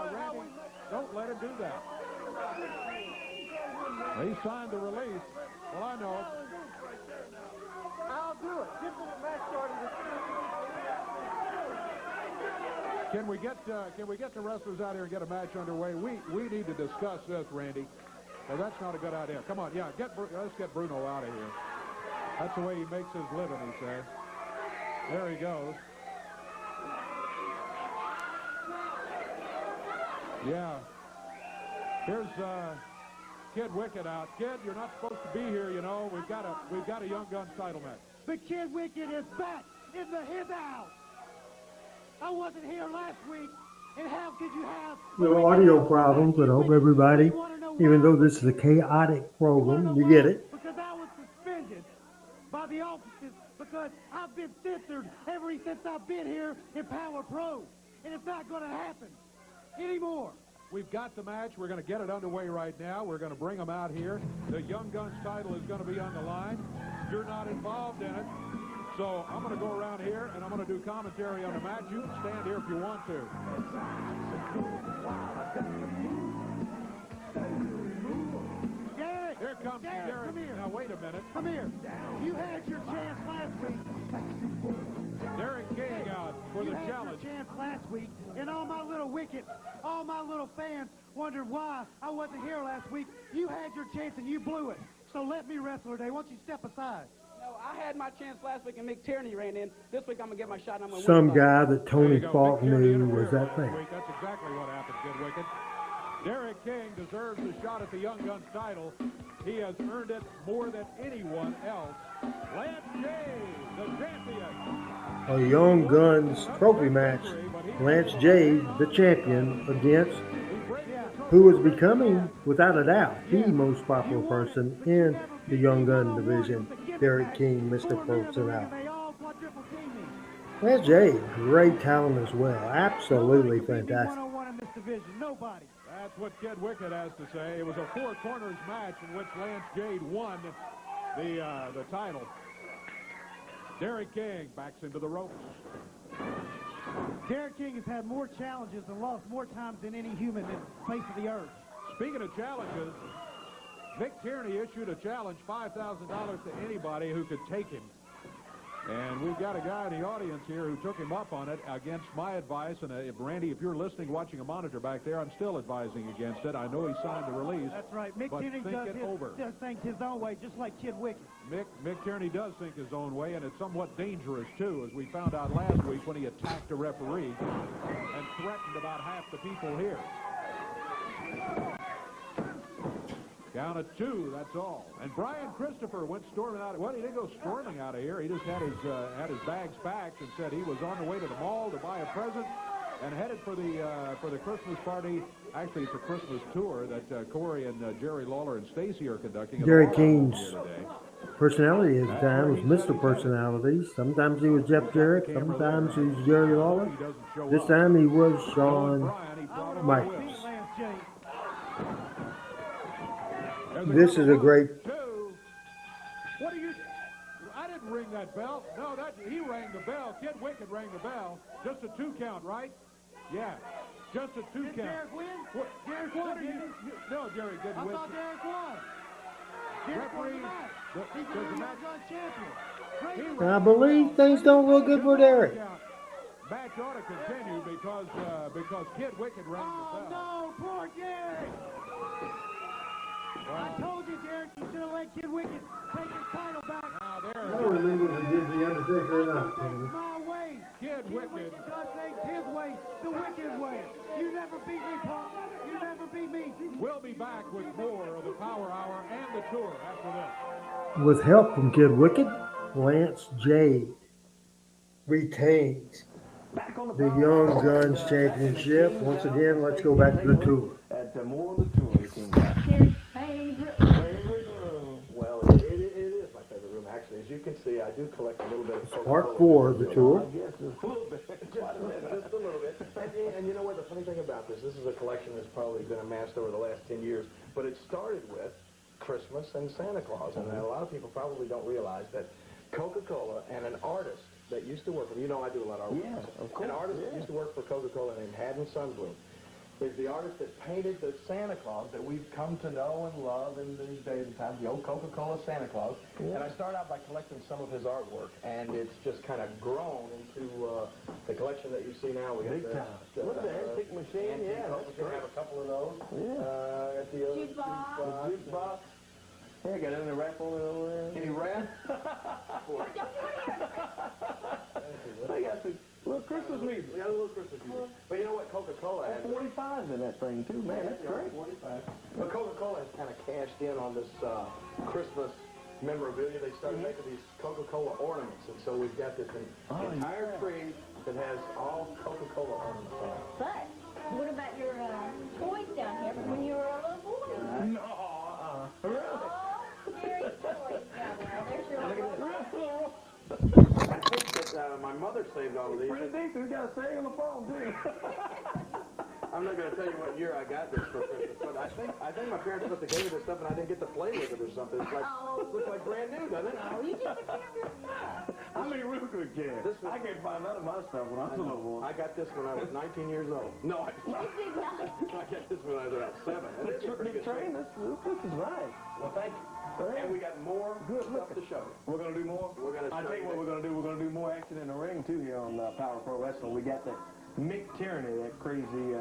[SPEAKER 6] Randy, don't let him do that. He signed the release. Well, I know.
[SPEAKER 10] I'll do it. Get the match started.
[SPEAKER 6] Can we get the wrestlers out here and get a match underway? We need to discuss this, Randy. Well, that's not a good idea. Come on, yeah, let's get Bruno out of here. That's the way he makes his living, he says. There he goes. Yeah. Here's Kid Wicked out. Kid, you're not supposed to be here, you know. We've got a Young Guns title match.
[SPEAKER 10] But Kid Wicked is back in his house. I wasn't here last week, and how could you have...
[SPEAKER 2] Little audio problems, but I hope everybody, even though this is a chaotic program, you get it.
[SPEAKER 10] Because I was suspended by the offices because I've been censored ever since I've been here in Power Pro, and it's not going to happen anymore.
[SPEAKER 6] We've got the match. We're going to get it underway right now. We're going to bring them out here. The Young Guns title is going to be on the line. You're not involved in it. So I'm going to go around here, and I'm going to do commentary on the match. You can stand here if you want to.
[SPEAKER 10] Derek!
[SPEAKER 6] Here comes Derek.
[SPEAKER 10] Come here.
[SPEAKER 6] Now, wait a minute.
[SPEAKER 10] Come here. You had your chance last week.
[SPEAKER 6] Derek King out for the challenge.
[SPEAKER 10] You had your chance last week, and all my little wickets, all my little fans wondered why I wasn't here last week. You had your chance, and you blew it. So let me wrestle today. Why don't you step aside?
[SPEAKER 11] No, I had my chance last week, and Mick Tierney ran in. This week, I'm going to get my shot, and I'm going to
[SPEAKER 2] Some guy that Tony Falk knew was that thing.
[SPEAKER 6] That's exactly what happened, Kid Wicked. Derek King deserves a shot at the Young Guns title. He has earned it more than anyone else. Lance Jade, the champion.
[SPEAKER 2] A Young Guns trophy match. Lance Jade, the champion, against who is becoming, without a doubt, the most popular person in the Young Gun division, Derek King, Mr. Personality. Lance Jade, great talent as well. Absolutely fantastic.
[SPEAKER 6] That's what Kid Wicked has to say. It was a four corners match in which Lance Jade won the title. Derek King backs into the ropes.
[SPEAKER 10] Derek King has had more challenges and lost more times than any human in the face of the earth.
[SPEAKER 6] Speaking of challenges, Mick Tierney issued a challenge, $5,000 to anybody who could take him. And we've got a guy in the audience here who took him up on it against my advice. And Randy, if you're listening, watching a monitor back there, I'm still advising against it. I know he signed the release.
[SPEAKER 10] That's right. Mick Tierney does think his own way, just like Kid Wicked.
[SPEAKER 6] Mick Tierney does think his own way, and it's somewhat dangerous, too, as we found out last week when he attacked a referee and threatened about half the people here. Down at 2, that's all. And Brian Christopher went storming out. Well, he didn't go storming out of here. He just had his bags packed and said he was on the way to the mall to buy a present and headed for the Christmas party. Actually, it's a Christmas tour that Corey and Jerry Lawler and Stacy are conducting.
[SPEAKER 2] Jerry King's personality at the time was Mr. Personality. Sometimes he was Jeff Jarrett. Sometimes he was Jerry Lawler. This time he was Shawn Michaels. This is a great...
[SPEAKER 6] What do you... I didn't ring that bell. No, he rang the bell. Kid Wicked rang the bell. Just a 2 count, right? Yeah. Just a 2 count.
[SPEAKER 10] Derek win? Derek won, didn't he?
[SPEAKER 6] No, Jerry didn't win.
[SPEAKER 10] I thought Derek won. Derek won the match. He's the Young Guns champion.
[SPEAKER 2] I believe things don't look good for Derek.
[SPEAKER 6] Match ought to continue because Kid Wicked rang the bell.
[SPEAKER 10] Oh, no, poor Derek. I told you, Derek, you should have let Kid Wicked take his title back.
[SPEAKER 6] Now there.
[SPEAKER 2] I don't remember if he did the Undertaker or not.
[SPEAKER 10] My way.
[SPEAKER 6] Kid Wicked
[SPEAKER 10] does things his way, the Wicked way. You never beat me, Punk. You never beat me.
[SPEAKER 6] We'll be back with more of the Power Hour and the tour after this.
[SPEAKER 2] With help from Kid Wicked, Lance Jade retains the Young Guns Championship. Once again, let's go back to the tour.
[SPEAKER 3] At more of the tour, came back.
[SPEAKER 7] Favorite room. Well, it is my favorite room, actually. As you can see, I do collect a little bit of
[SPEAKER 2] Part 4 of the tour.
[SPEAKER 3] Yes, just a little bit.
[SPEAKER 7] Just a little bit. And you know what? The funny thing about this is a collection that's probably been amassed over the last 10 years, but it started with Christmas and Santa Claus. And a lot of people probably don't realize that Coca-Cola and an artist that used to work for, you know I do a lot of art.
[SPEAKER 3] Yeah, of course.
[SPEAKER 7] An artist that used to work for Coca-Cola named Haddon Sundblom. is the artist that painted the Santa Claus that we've come to know and love in these days and times, the old Coca-Cola Santa Claus. Yeah. And I started out by collecting some of his artwork, and it's just kind of grown into the collection that you see now. We got
[SPEAKER 3] Look at the antique machine. Yeah, that's
[SPEAKER 7] we have a couple of those.
[SPEAKER 3] Yeah.
[SPEAKER 7] At the jukebox.
[SPEAKER 3] Yeah, got any rap on it over there?
[SPEAKER 7] Any rap?
[SPEAKER 3] They got some little Christmas music.
[SPEAKER 7] We got a little Christmas music. But you know what? Coca-Cola has
[SPEAKER 3] 45s in that thing, too, man. That's great.
[SPEAKER 7] 45. But Coca-Cola has kind of cashed in on this Christmas memorabilia. They started making these Coca-Cola ornaments, and so we've got this entire tree that has all Coca-Cola ornaments on it.
[SPEAKER 4] But what about your toys down here from when you were a little boy?
[SPEAKER 3] No, really?
[SPEAKER 4] Oh, Gary's toys down there. There's your little
[SPEAKER 7] I think that my mother saved all of these.
[SPEAKER 3] Pretty decent. Got a saying on the phone, too.
[SPEAKER 7] I'm not going to tell you what year I got this for Christmas, but I think my parents must have gave me this stuff and I didn't get to play with it or something. It's like, looks like brand new, doesn't it?
[SPEAKER 4] Oh, you just took care of your stuff.
[SPEAKER 3] I mean, real quick, Jan. I can't find none of my stuff when I was a little boy.
[SPEAKER 7] I got this when I was 19 years old. No, I did not.
[SPEAKER 4] You did not.
[SPEAKER 7] I got this when I was about 7. And it's a pretty good
[SPEAKER 3] Train, this is nice.
[SPEAKER 7] Well, thank you. And we got more stuff to show you.
[SPEAKER 3] We're going to do more?
[SPEAKER 7] We're going to
[SPEAKER 3] I'll tell you what we're going to do. We're going to do more action in the ring, too, here on Power Pro Wrestling. We got that Mick Tierney, that crazy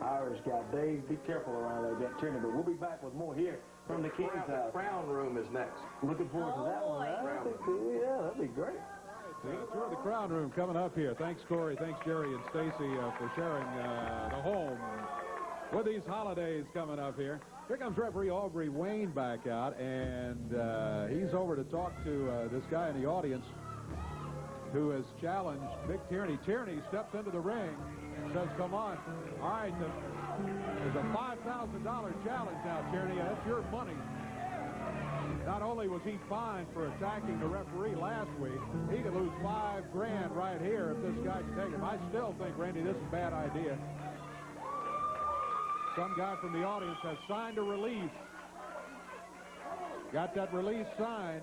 [SPEAKER 3] Irish guy. Dave, be careful around there, Jack Tierney. But we'll be back with more here from the King's House.
[SPEAKER 7] The Crown Room is next.
[SPEAKER 3] Looking forward to that one. That'd be cool. Yeah, that'd be great.
[SPEAKER 6] Tour of the Crown Room coming up here. Thanks, Corey. Thanks, Jerry and Stacy, for sharing the home with these holidays coming up here. Here comes referee Aubrey Wayne back out, and he's over to talk to this guy in the audience who has challenged Mick Tierney. Tierney steps into the ring and says, come on. All right, there's a $5,000 challenge now, Tierney. That's your money. Not only was he fined for attacking the referee last week, he could lose $5 grand right here if this guy can take him. I still think, Randy, this is a bad idea. Some guy from the audience has signed a release. Got that release signed.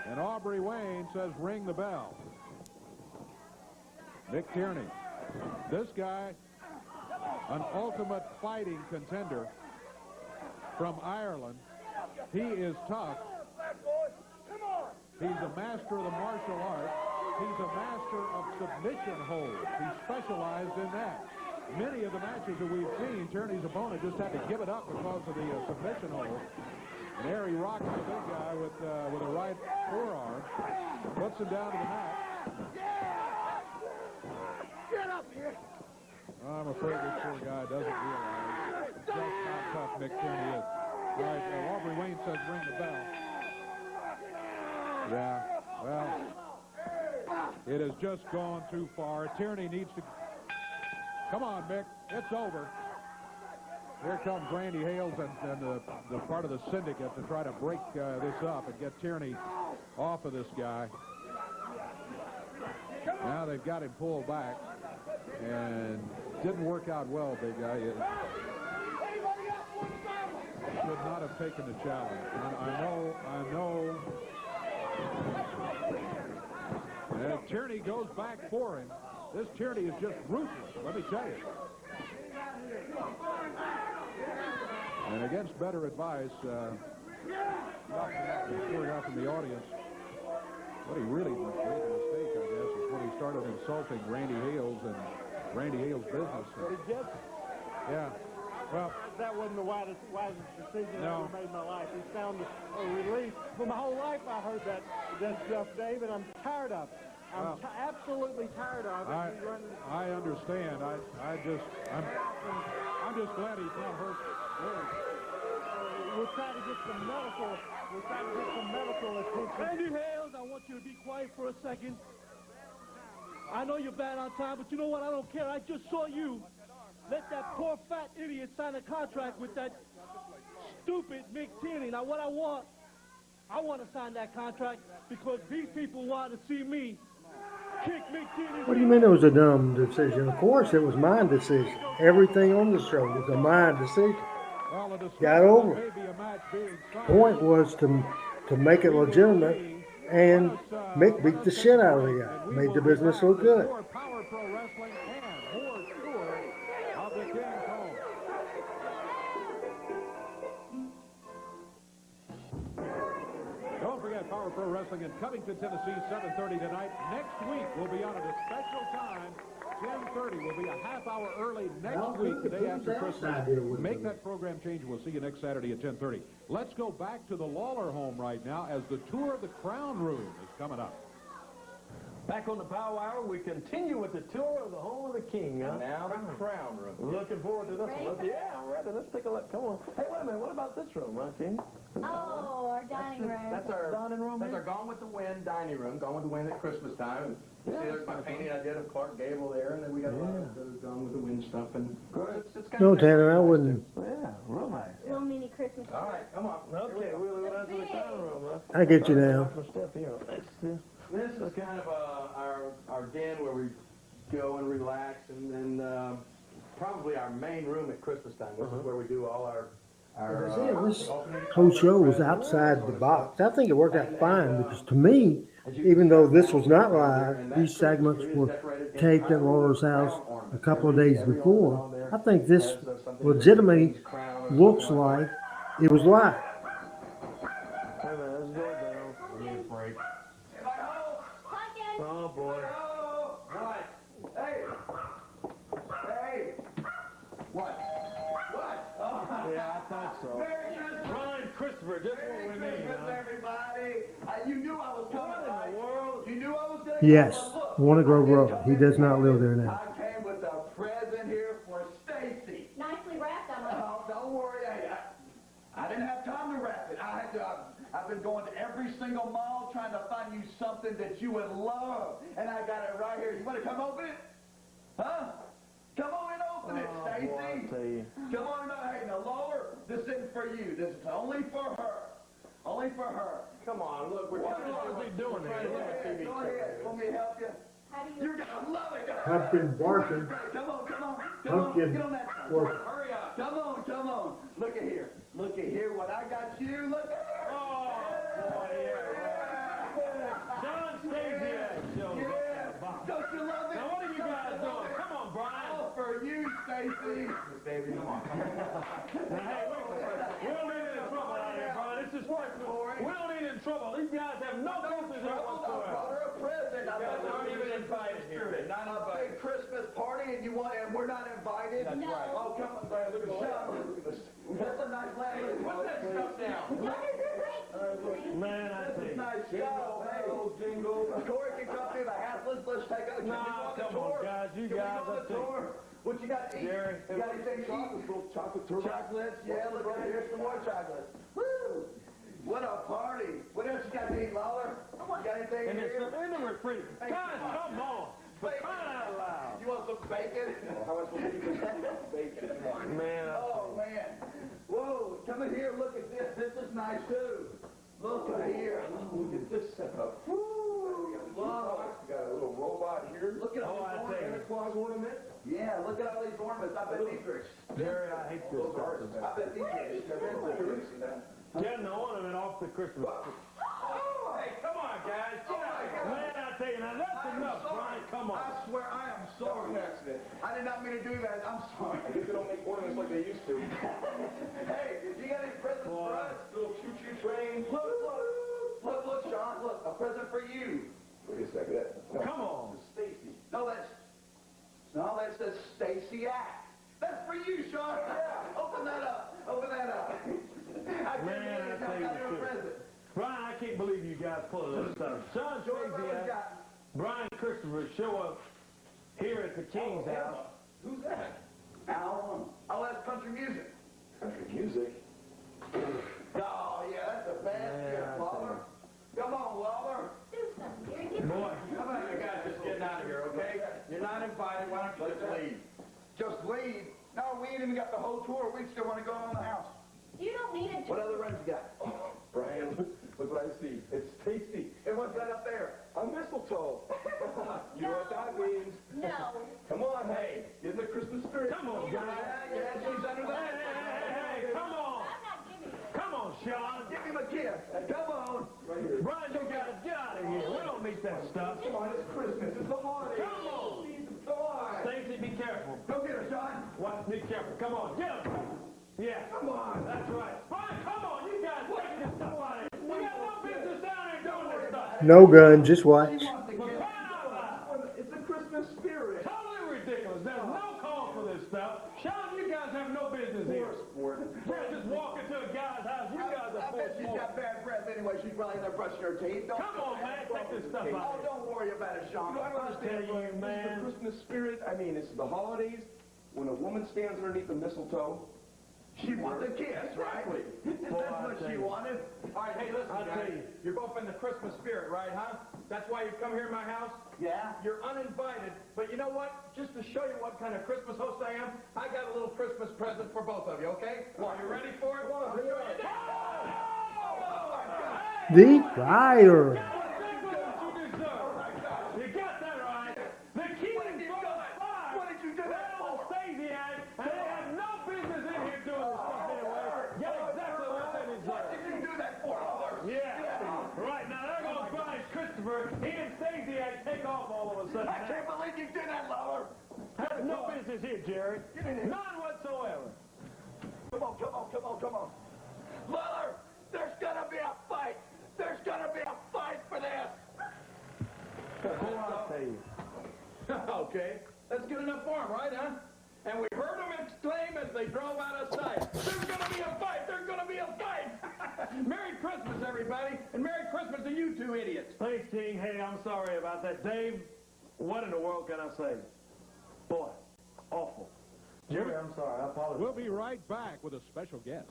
[SPEAKER 6] And Aubrey Wayne says, ring the bell. Mick Tierney. This guy, an ultimate fighting contender from Ireland. He is tough. He's a master of the martial arts. He's a master of submission holds. He specialized in that. Many of the matches that we've seen, Tierney's opponent just had to give it up because of the submission hold. And there he rocks the big guy with a right forearm, puts him down to the mat.
[SPEAKER 10] Get up here!
[SPEAKER 6] I'm afraid this poor guy doesn't realize just how tough Mick Tierney is. All right, Aubrey Wayne says ring the bell. Yeah, well, it has just gone too far. Tierney needs to... Come on, Mick. It's over. Here comes Randy Hales and the part of the syndicate to try to break this up and get Tierney off of this guy. Now they've got him pulled back, and didn't work out well, big guy. Should not have taken the challenge. And I know. And if Tierney goes back for him, this Tierney is just ruthless, let me tell you. And against better advice, word out from the audience, what he really made a mistake, I guess, is when he started insulting Randy Hales and Randy Hales' business. Yeah. Well,
[SPEAKER 8] that wasn't the wisest decision I ever made in my life. It sounded a relief. For my whole life, I heard that stuff, Dave, and I'm tired of it. I'm absolutely tired of it.
[SPEAKER 6] I understand. I'm just glad he's not hurt.
[SPEAKER 8] We'll try to get some medical. We'll try to get some medical attention. Randy Hales, I want you to be quiet for a second. I know you're bad on time, but you know what? I don't care. I just saw you let that poor fat idiot sign a contract with that stupid Mick Tierney. Now, what I want to sign that contract because these people want to see me kick Mick Tierney.
[SPEAKER 2] What do you mean it was a dumb decision? Of course, it was my decision. Everything on the show was a my decision. Got over it. Point was to make it legitimate, and Mick beat the shit out of the guy. Made the business look good.
[SPEAKER 6] Power Pro Wrestling and more tour of Power Pro Wrestling in Covington, Tennessee, 7:30 tonight. Next week, we'll be on at a special time. 10:30 will be a half hour early next week, the day after Christmas. Make that program change. We'll see you next Saturday at 10:30. Let's go back to the Lawler home right now as the tour of the Crown Room is coming up.
[SPEAKER 3] Back on the Power Hour, we continue with the tour of the home of the king.
[SPEAKER 7] And now the Crown Room.
[SPEAKER 3] Looking forward to this one. Yeah, I'm ready. Let's take a look. Come on. Hey, wait a minute. What about this room, right, King?
[SPEAKER 4] Oh, our dining room.
[SPEAKER 7] That's our
[SPEAKER 3] dining room.
[SPEAKER 7] That's our Gone with the Wind dining room. Gone with the Wind at Christmas time. You see, there's my painting I did of Clark Gable there, and then we got a lot of the Gone with the Wind stuff. And it's kind
[SPEAKER 2] No,
[SPEAKER 7] of
[SPEAKER 2] Tanner, I wouldn't.
[SPEAKER 3] Yeah, real nice.
[SPEAKER 4] Little mini Christmas.
[SPEAKER 7] All right, come on.
[SPEAKER 3] Okay, we'll go down to the dining room.
[SPEAKER 2] I get you now.
[SPEAKER 3] Step here.
[SPEAKER 7] This is kind of our den where we go and relax, and then probably our main room at Christmas time. This is where we do all our
[SPEAKER 2] This whole show was outside the box. I think it worked out fine because to me, even though this was not live, these segments were taped at Lawler's house a couple of days before. I think this legitimately looks like it was live.
[SPEAKER 3] Hey, man, let's go down. I need a break. Oh, boy.
[SPEAKER 7] What? Hey! Hey! What? What? Oh.
[SPEAKER 3] Yeah, I thought so.
[SPEAKER 7] Merry Christmas!
[SPEAKER 3] Brian Christopher, just what we
[SPEAKER 7] Merry
[SPEAKER 3] need,
[SPEAKER 7] Christmas,
[SPEAKER 3] huh?
[SPEAKER 7] everybody! You knew I was coming,
[SPEAKER 3] What in the world?
[SPEAKER 7] You knew I was going to
[SPEAKER 2] Yes,
[SPEAKER 7] Look,
[SPEAKER 2] Warner Grove Road. He does not live there now.
[SPEAKER 7] I came with a present here for Stacy.
[SPEAKER 4] Nicely wrapped, I must.
[SPEAKER 7] Oh, don't worry. I didn't have time to wrap it. I've been going to every single mall trying to find you something that you would love. And I got it right here. You want to come open it? Huh? Come on and open it, Stacy.
[SPEAKER 3] Boy, I tell you.
[SPEAKER 7] Come on and hey, now, Lawler, this isn't for you. This is only for her. Only for her. Come on, look. What
[SPEAKER 3] is he doing there?
[SPEAKER 7] Go ahead. Want me to help you?
[SPEAKER 4] How do you...
[SPEAKER 7] You're going to love it.
[SPEAKER 2] I've been barking.
[SPEAKER 7] Come on.
[SPEAKER 2] Pumpkin
[SPEAKER 7] Get on that side.
[SPEAKER 2] work.
[SPEAKER 7] Hurry up. Come on. Look at here. Look at here what I got you. Look at here.
[SPEAKER 3] Oh, boy, yeah. John Stasiak shows up.
[SPEAKER 7] Don't you love it?
[SPEAKER 3] Now, what are you guys doing? Come on, Brian.
[SPEAKER 7] All for you, Stacy. Baby, come on.
[SPEAKER 3] Now, hey, wait a minute. We don't need any trouble out here, Brian. This is Christmas. We don't need any trouble. These guys have no business here
[SPEAKER 7] I brought
[SPEAKER 3] whatsoever.
[SPEAKER 7] her a present.
[SPEAKER 3] You guys aren't even invited here.
[SPEAKER 7] Not a big Christmas party, and we're not invited.
[SPEAKER 3] That's
[SPEAKER 4] No.
[SPEAKER 3] right.
[SPEAKER 7] Oh, come on, Brian. Look at this. That's a nice lamp. Put that stuff down.
[SPEAKER 3] Man, I
[SPEAKER 7] This
[SPEAKER 3] tell
[SPEAKER 7] is
[SPEAKER 3] you.
[SPEAKER 7] nice stuff. Hey, jingle. Corey can come through the house. Let's take a
[SPEAKER 3] Nah, come on, guys. You guys,
[SPEAKER 7] on
[SPEAKER 3] let's
[SPEAKER 7] the tour. What you got to eat?
[SPEAKER 3] Jerry.
[SPEAKER 7] You got anything to eat? Chocolates. Yeah, look at here's some more chocolates. Woo! What a party. What else you got to eat, Lawler? You got anything
[SPEAKER 3] And it's
[SPEAKER 7] here?
[SPEAKER 3] in the refrigerator. Guys, come on. For crying out loud.
[SPEAKER 7] You want some bacon? How much will you get? Bacon.
[SPEAKER 3] Man,
[SPEAKER 7] Oh, man. Whoa, come in here. Look at this. This is nice, too. Look right here. Look at this setup. Woo! Whoa.
[SPEAKER 9] You got a little robot here.
[SPEAKER 7] Look at all
[SPEAKER 3] I
[SPEAKER 7] these
[SPEAKER 3] tell you.
[SPEAKER 7] ornaments.
[SPEAKER 9] Claus ornament.
[SPEAKER 7] Yeah, look at all these ornaments. I bet these are
[SPEAKER 3] Jerry, I hate this stuff.
[SPEAKER 7] I bet these are expensive.
[SPEAKER 3] Getting the ornament off the Christmas tree. Hey, come on, guys. Get out of here. Man, I tell you, now that's enough, Brian. Come on.
[SPEAKER 7] I swear I am sorry. I did not mean to do that. I'm sorry.
[SPEAKER 9] I guess they don't make ornaments like they used to.
[SPEAKER 7] Hey, did you got any presents for us?
[SPEAKER 9] Little choo-choo train.
[SPEAKER 7] Look, Sean. Look, a present for you.
[SPEAKER 9] Wait a second.
[SPEAKER 3] Come on.
[SPEAKER 9] Stacy.
[SPEAKER 7] No, that says Stasiak. That's for you, Sean. Yeah. Open that up.
[SPEAKER 3] Man, I tell you the truth. Brian, I can't believe you guys pulled this stuff. Sean Stasiak, Brian Christopher show up here at the King's house.
[SPEAKER 7] Who's that? Al. Oh, that's country music.
[SPEAKER 9] Country music.
[SPEAKER 7] Oh, yeah, that's a bad gift, Lawler. Come on, Lawler.
[SPEAKER 4] Do something, Jerry. Get
[SPEAKER 3] Boy,
[SPEAKER 7] How about you guys just getting out of here, okay? You're not invited. Why don't you just leave? Just leave? No, we ain't even got the whole tour. We still want to go on the house.
[SPEAKER 4] You don't need it.
[SPEAKER 7] What other rooms you got?
[SPEAKER 9] Oh, Brian, look what I see. It's Stacy.
[SPEAKER 7] And what's that up there?
[SPEAKER 9] A mistletoe. You know what that means?
[SPEAKER 4] No.
[SPEAKER 9] Come on, hey. Get in the Christmas spirit.
[SPEAKER 3] come on, guys.
[SPEAKER 7] Yeah, she's under the...
[SPEAKER 3] Hey, come on.
[SPEAKER 4] I'm not giving it.
[SPEAKER 3] Come on, Sean.
[SPEAKER 7] Give him a kiss. Come on.
[SPEAKER 9] Right here.
[SPEAKER 3] Brian, you guys get out of here. We don't need that stuff.
[SPEAKER 9] Come on, it's Christmas. It's the holidays.
[SPEAKER 3] Come on.
[SPEAKER 9] Come on.
[SPEAKER 3] Stacy, be careful.
[SPEAKER 7] Go get her, Sean.
[SPEAKER 3] What? Be careful. Come on, get him. Yeah.
[SPEAKER 9] Come on.
[SPEAKER 3] That's right. Brian, come on. You guys take this stuff out of here. We got no business down here doing
[SPEAKER 2] No gun, just watch.
[SPEAKER 3] It's the Christmas spirit. Totally ridiculous. There's no call for this stuff. Sean, you guys have no business here. Brett, just walk into a guy's house. You guys are full of
[SPEAKER 7] She's
[SPEAKER 3] smoke.
[SPEAKER 7] got bad breath anyway. She's probably in there brushing her teeth. Don't
[SPEAKER 3] Come on, man. Take this stuff
[SPEAKER 7] Oh,
[SPEAKER 3] out.
[SPEAKER 7] don't worry about it, Sean.
[SPEAKER 3] I don't understand you, man.
[SPEAKER 9] The Christmas spirit, I mean, it's the holidays. When a woman stands underneath the mistletoe,
[SPEAKER 7] She wants a kiss, right? That's what she wanted.
[SPEAKER 5] All right, hey, listen, guys. You're both in the Christmas spirit, right, huh? That's why you come here in my house?
[SPEAKER 7] Yeah.
[SPEAKER 5] You're uninvited, but you know what? Just to show you what kind of Christmas host I am, I got a little Christmas present for both of you, okay? Are you ready for it? I'll show you now.
[SPEAKER 2] The fire.
[SPEAKER 3] You got that right. The key is for the fire.
[SPEAKER 7] What did you do that for?
[SPEAKER 3] Stasiak, and they have no business in here doing this stuff anyway. Get exactly what they deserve.
[SPEAKER 7] What did you do that for, Lawler?
[SPEAKER 3] Yeah. Right, now they're going to punish Christopher. He and Stasiak take off all of a sudden.
[SPEAKER 7] I can't believe you did that, Lawler.
[SPEAKER 3] Have no business here, Jerry. None whatsoever.
[SPEAKER 7] Come on, come on, come on, come on. Lawler, there's gonna be a fight. There's gonna be a fight for this.
[SPEAKER 3] I'll tell you.
[SPEAKER 5] Okay, that's good enough for him, right, huh? And we heard them exclaim as they drove out of sight, there's gonna be a fight, there's gonna be a fight! Merry Christmas, everybody, and Merry Christmas to you two idiots.
[SPEAKER 3] Thanks, King. Hey, I'm sorry about that. Dave, what in the world can I say? Boy, awful. Jerry, I'm sorry. I apologize.
[SPEAKER 6] We'll be right back with a special guest.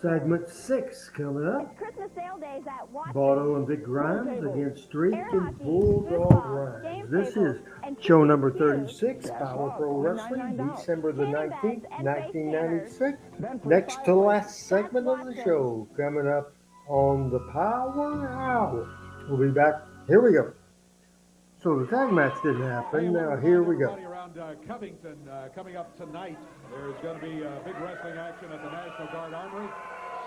[SPEAKER 2] Segment 6 coming up.
[SPEAKER 4] Christmas sale days at Watch.
[SPEAKER 2] Baldo and Big Grimes against Streak
[SPEAKER 4] Air
[SPEAKER 2] and
[SPEAKER 4] hockey,
[SPEAKER 2] Bulldog
[SPEAKER 4] football,
[SPEAKER 2] Grimes.
[SPEAKER 4] game
[SPEAKER 2] This
[SPEAKER 4] tables,
[SPEAKER 2] is
[SPEAKER 4] and
[SPEAKER 2] show
[SPEAKER 4] tickets
[SPEAKER 2] number
[SPEAKER 4] here.
[SPEAKER 2] 36, Power Pro Wrestling, December the
[SPEAKER 4] Candy
[SPEAKER 2] 19th,
[SPEAKER 4] bags and
[SPEAKER 2] 1996.
[SPEAKER 4] Then for
[SPEAKER 2] Next to
[SPEAKER 4] fireworks,
[SPEAKER 2] last segment of the
[SPEAKER 4] watching.
[SPEAKER 2] show coming up on the Power Hour. We'll be back. Here we go. So the tag match didn't happen. Now here we go.
[SPEAKER 6] Everybody around Covington coming up tonight. There's going to be big wrestling action at the National Guard Armory.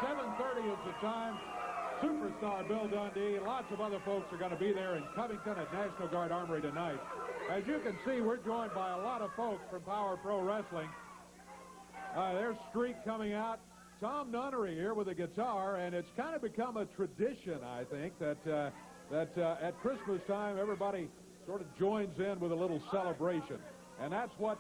[SPEAKER 6] 7:30 is the time. Superstar Bill Dundee, lots of other folks are going to be there in Covington at National Guard Armory tonight. As you can see, we're joined by a lot of folks from Power Pro Wrestling. There's Streak coming out. Tom Nunnery here with a guitar, and it's kind of become a tradition, I think, that at Christmas time, everybody sort of joins in with a little celebration. And that's what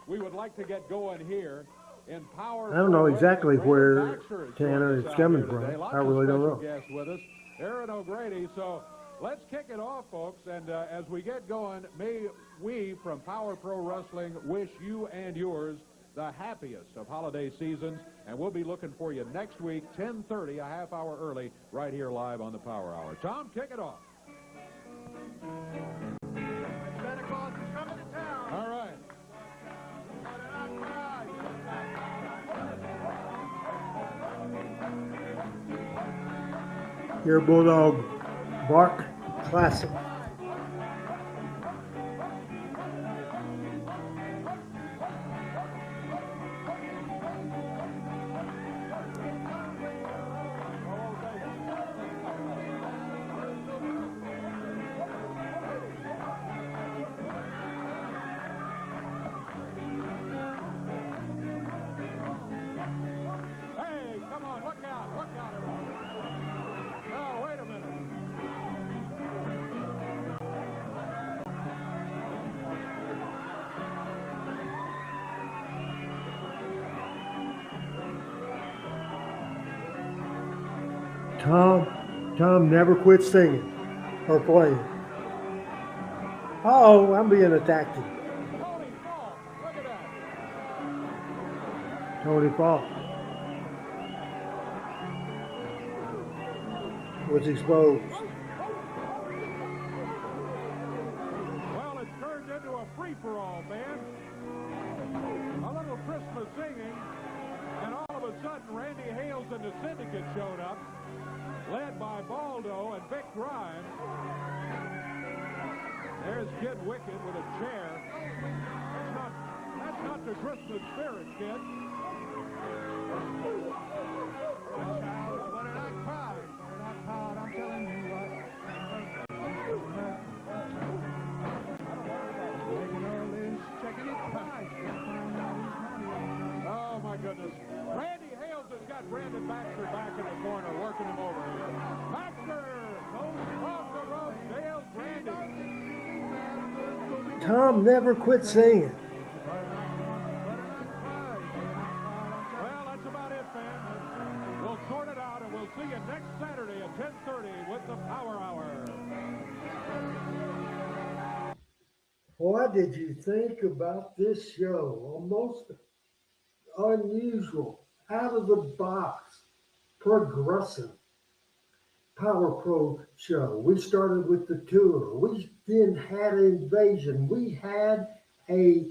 [SPEAKER 6] we would like to get going here in Power.
[SPEAKER 2] I don't know exactly where
[SPEAKER 6] Baxter is
[SPEAKER 2] Tanner
[SPEAKER 6] joining
[SPEAKER 2] is
[SPEAKER 6] us
[SPEAKER 2] coming
[SPEAKER 6] out here today.
[SPEAKER 2] from.
[SPEAKER 6] Lots
[SPEAKER 2] I
[SPEAKER 6] of
[SPEAKER 2] really don't
[SPEAKER 6] special
[SPEAKER 2] know.
[SPEAKER 6] guests with us. Erin O'Grady. So let's kick it off, folks. And as we get going, may we from Power Pro Wrestling wish you and yours the happiest of holiday seasons. And we'll be looking for you next week, 10:30, a half hour early, right here live on the Power Hour. Tom, kick it off.
[SPEAKER 5] Santa Claus is coming to town.
[SPEAKER 6] All right.
[SPEAKER 2] Your Bulldog Bark Classic.
[SPEAKER 6] Hey, come on, look out, everyone. Oh, wait a minute.
[SPEAKER 2] Tom never quits singing or playing. Uh-oh, I'm being attacked.
[SPEAKER 6] Tony Falk, look at that.
[SPEAKER 2] Tony Falk was exposed.
[SPEAKER 6] Well, it turned into a free-for-all, man. A little Christmas singing, and all of a sudden, Randy Hales and the Syndicate showed up, led by Baldo and Vic Grimes. There's Kid Wicked with a chair. That's not the Christmas spirit, kid.
[SPEAKER 5] What did I cry? I'm telling you what.
[SPEAKER 6] Oh, my goodness. Randy Hales has got Brandon Baxter back in the corner, working him over here. Baxter goes off the rope, nails Randy.
[SPEAKER 2] Tom never quit singing.
[SPEAKER 6] Well, that's about it, fans. We'll sort it out, and we'll see you next Saturday at 10:30 with the Power Hour.
[SPEAKER 2] What did you think about this show? Almost unusual, out of the box, progressive Power Pro show. We started with the tour. We then had an invasion. We had a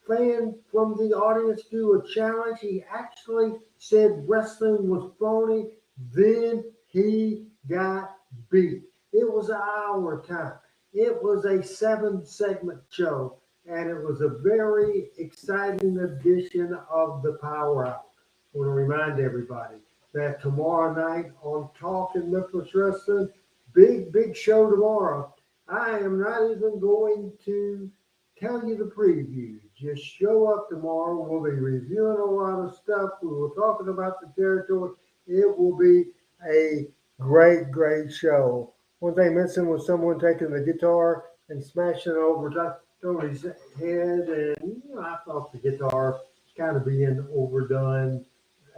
[SPEAKER 2] fan from the audience do a challenge. He actually said wrestling was phony. Then he got beat. It was our time. It was a 7-segment show, and it was a very exciting edition of the Power Hour. I want to remind everybody that tomorrow night on Talking Memphis Wrestling, big show tomorrow. I am not even going to tell you the preview. Just show up tomorrow. We'll be reviewing a lot of stuff. We were talking about the territory. It will be a great show. One thing missing was someone taking the guitar and smashing it over Tony's head. And, I thought the guitar kind of being overdone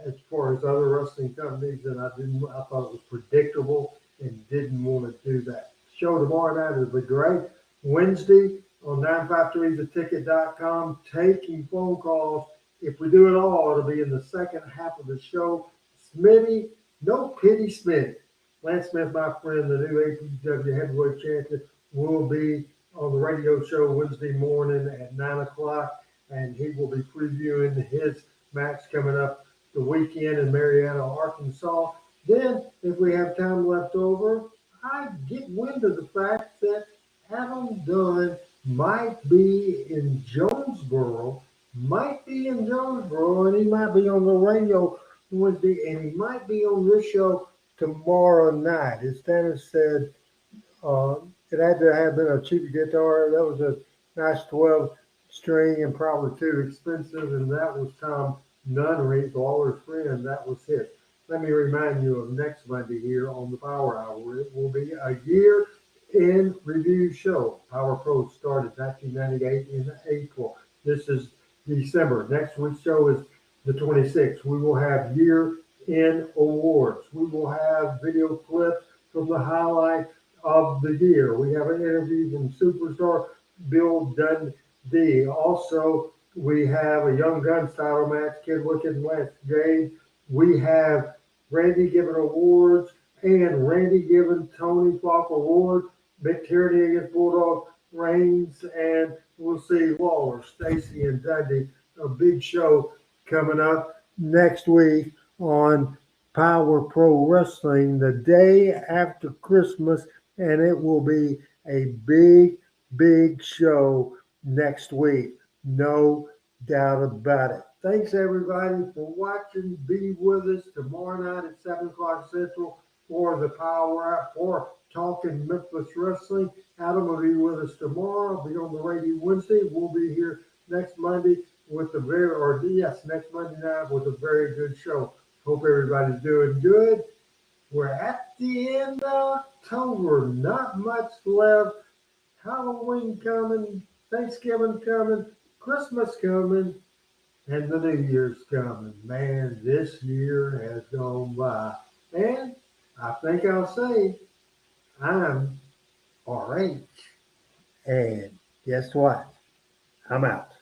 [SPEAKER 2] as far as other wrestling companies, and I thought it was predictable and didn't want to do that. Show tomorrow night will be great. Wednesday on 953theticket.com, taking phone calls. If we do it all, it'll be in the second half of the show. Smitty, no pity Smitty. Lance Smith, my friend, the new APW heavyweight champion, will be on the radio show Wednesday morning at 9 o'clock, and he will be previewing his match coming up the weekend in Marietta, Arkansas. Then, if we have time left over, I get wind of the fact that Adam Dunn might be in Jonesboro, and he might be on the radio Wednesday, and he might be on this show tomorrow night. As Dennis said, it had to have been a cheap guitar. That was a nice 12-string and probably too expensive, and that was Tom Nunnery, Lawler's friend. That was his. Let me remind you of next Monday here on the Power Hour. It will be a year in review show. Power Pro started 1998 in April. This is December. Next week's show is the 26th. We will have year in awards. We will have video clips from the highlight of the year. We have an interview from superstar Bill Dundee. Also, we have a Young Guns title match, Kid Wicked and Lance Gage. We have Randy giving awards and Randy giving Tony Falk award. Mick Tierney against Bulldog Reigns, and we'll see Lawler, Stacy, and Dundee. A big show coming up next week on Power Pro Wrestling, the day after Christmas, and it will be a big show next week. No doubt about it. Thanks, everybody, for watching. Be with us tomorrow night at 7 o'clock Central for the Power Hour, for Talking Memphis Wrestling. Adam will be with us tomorrow. I'll be on the radio Wednesday. We'll be here next Monday with next Monday night with a very good show. Hope everybody's doing good. We're at the end of October. Not much left. Halloween coming, Thanksgiving coming, Christmas coming, and the New Year's coming. Man, this year has gone by. And I think I'll say I'm RH. And guess what? I'm out.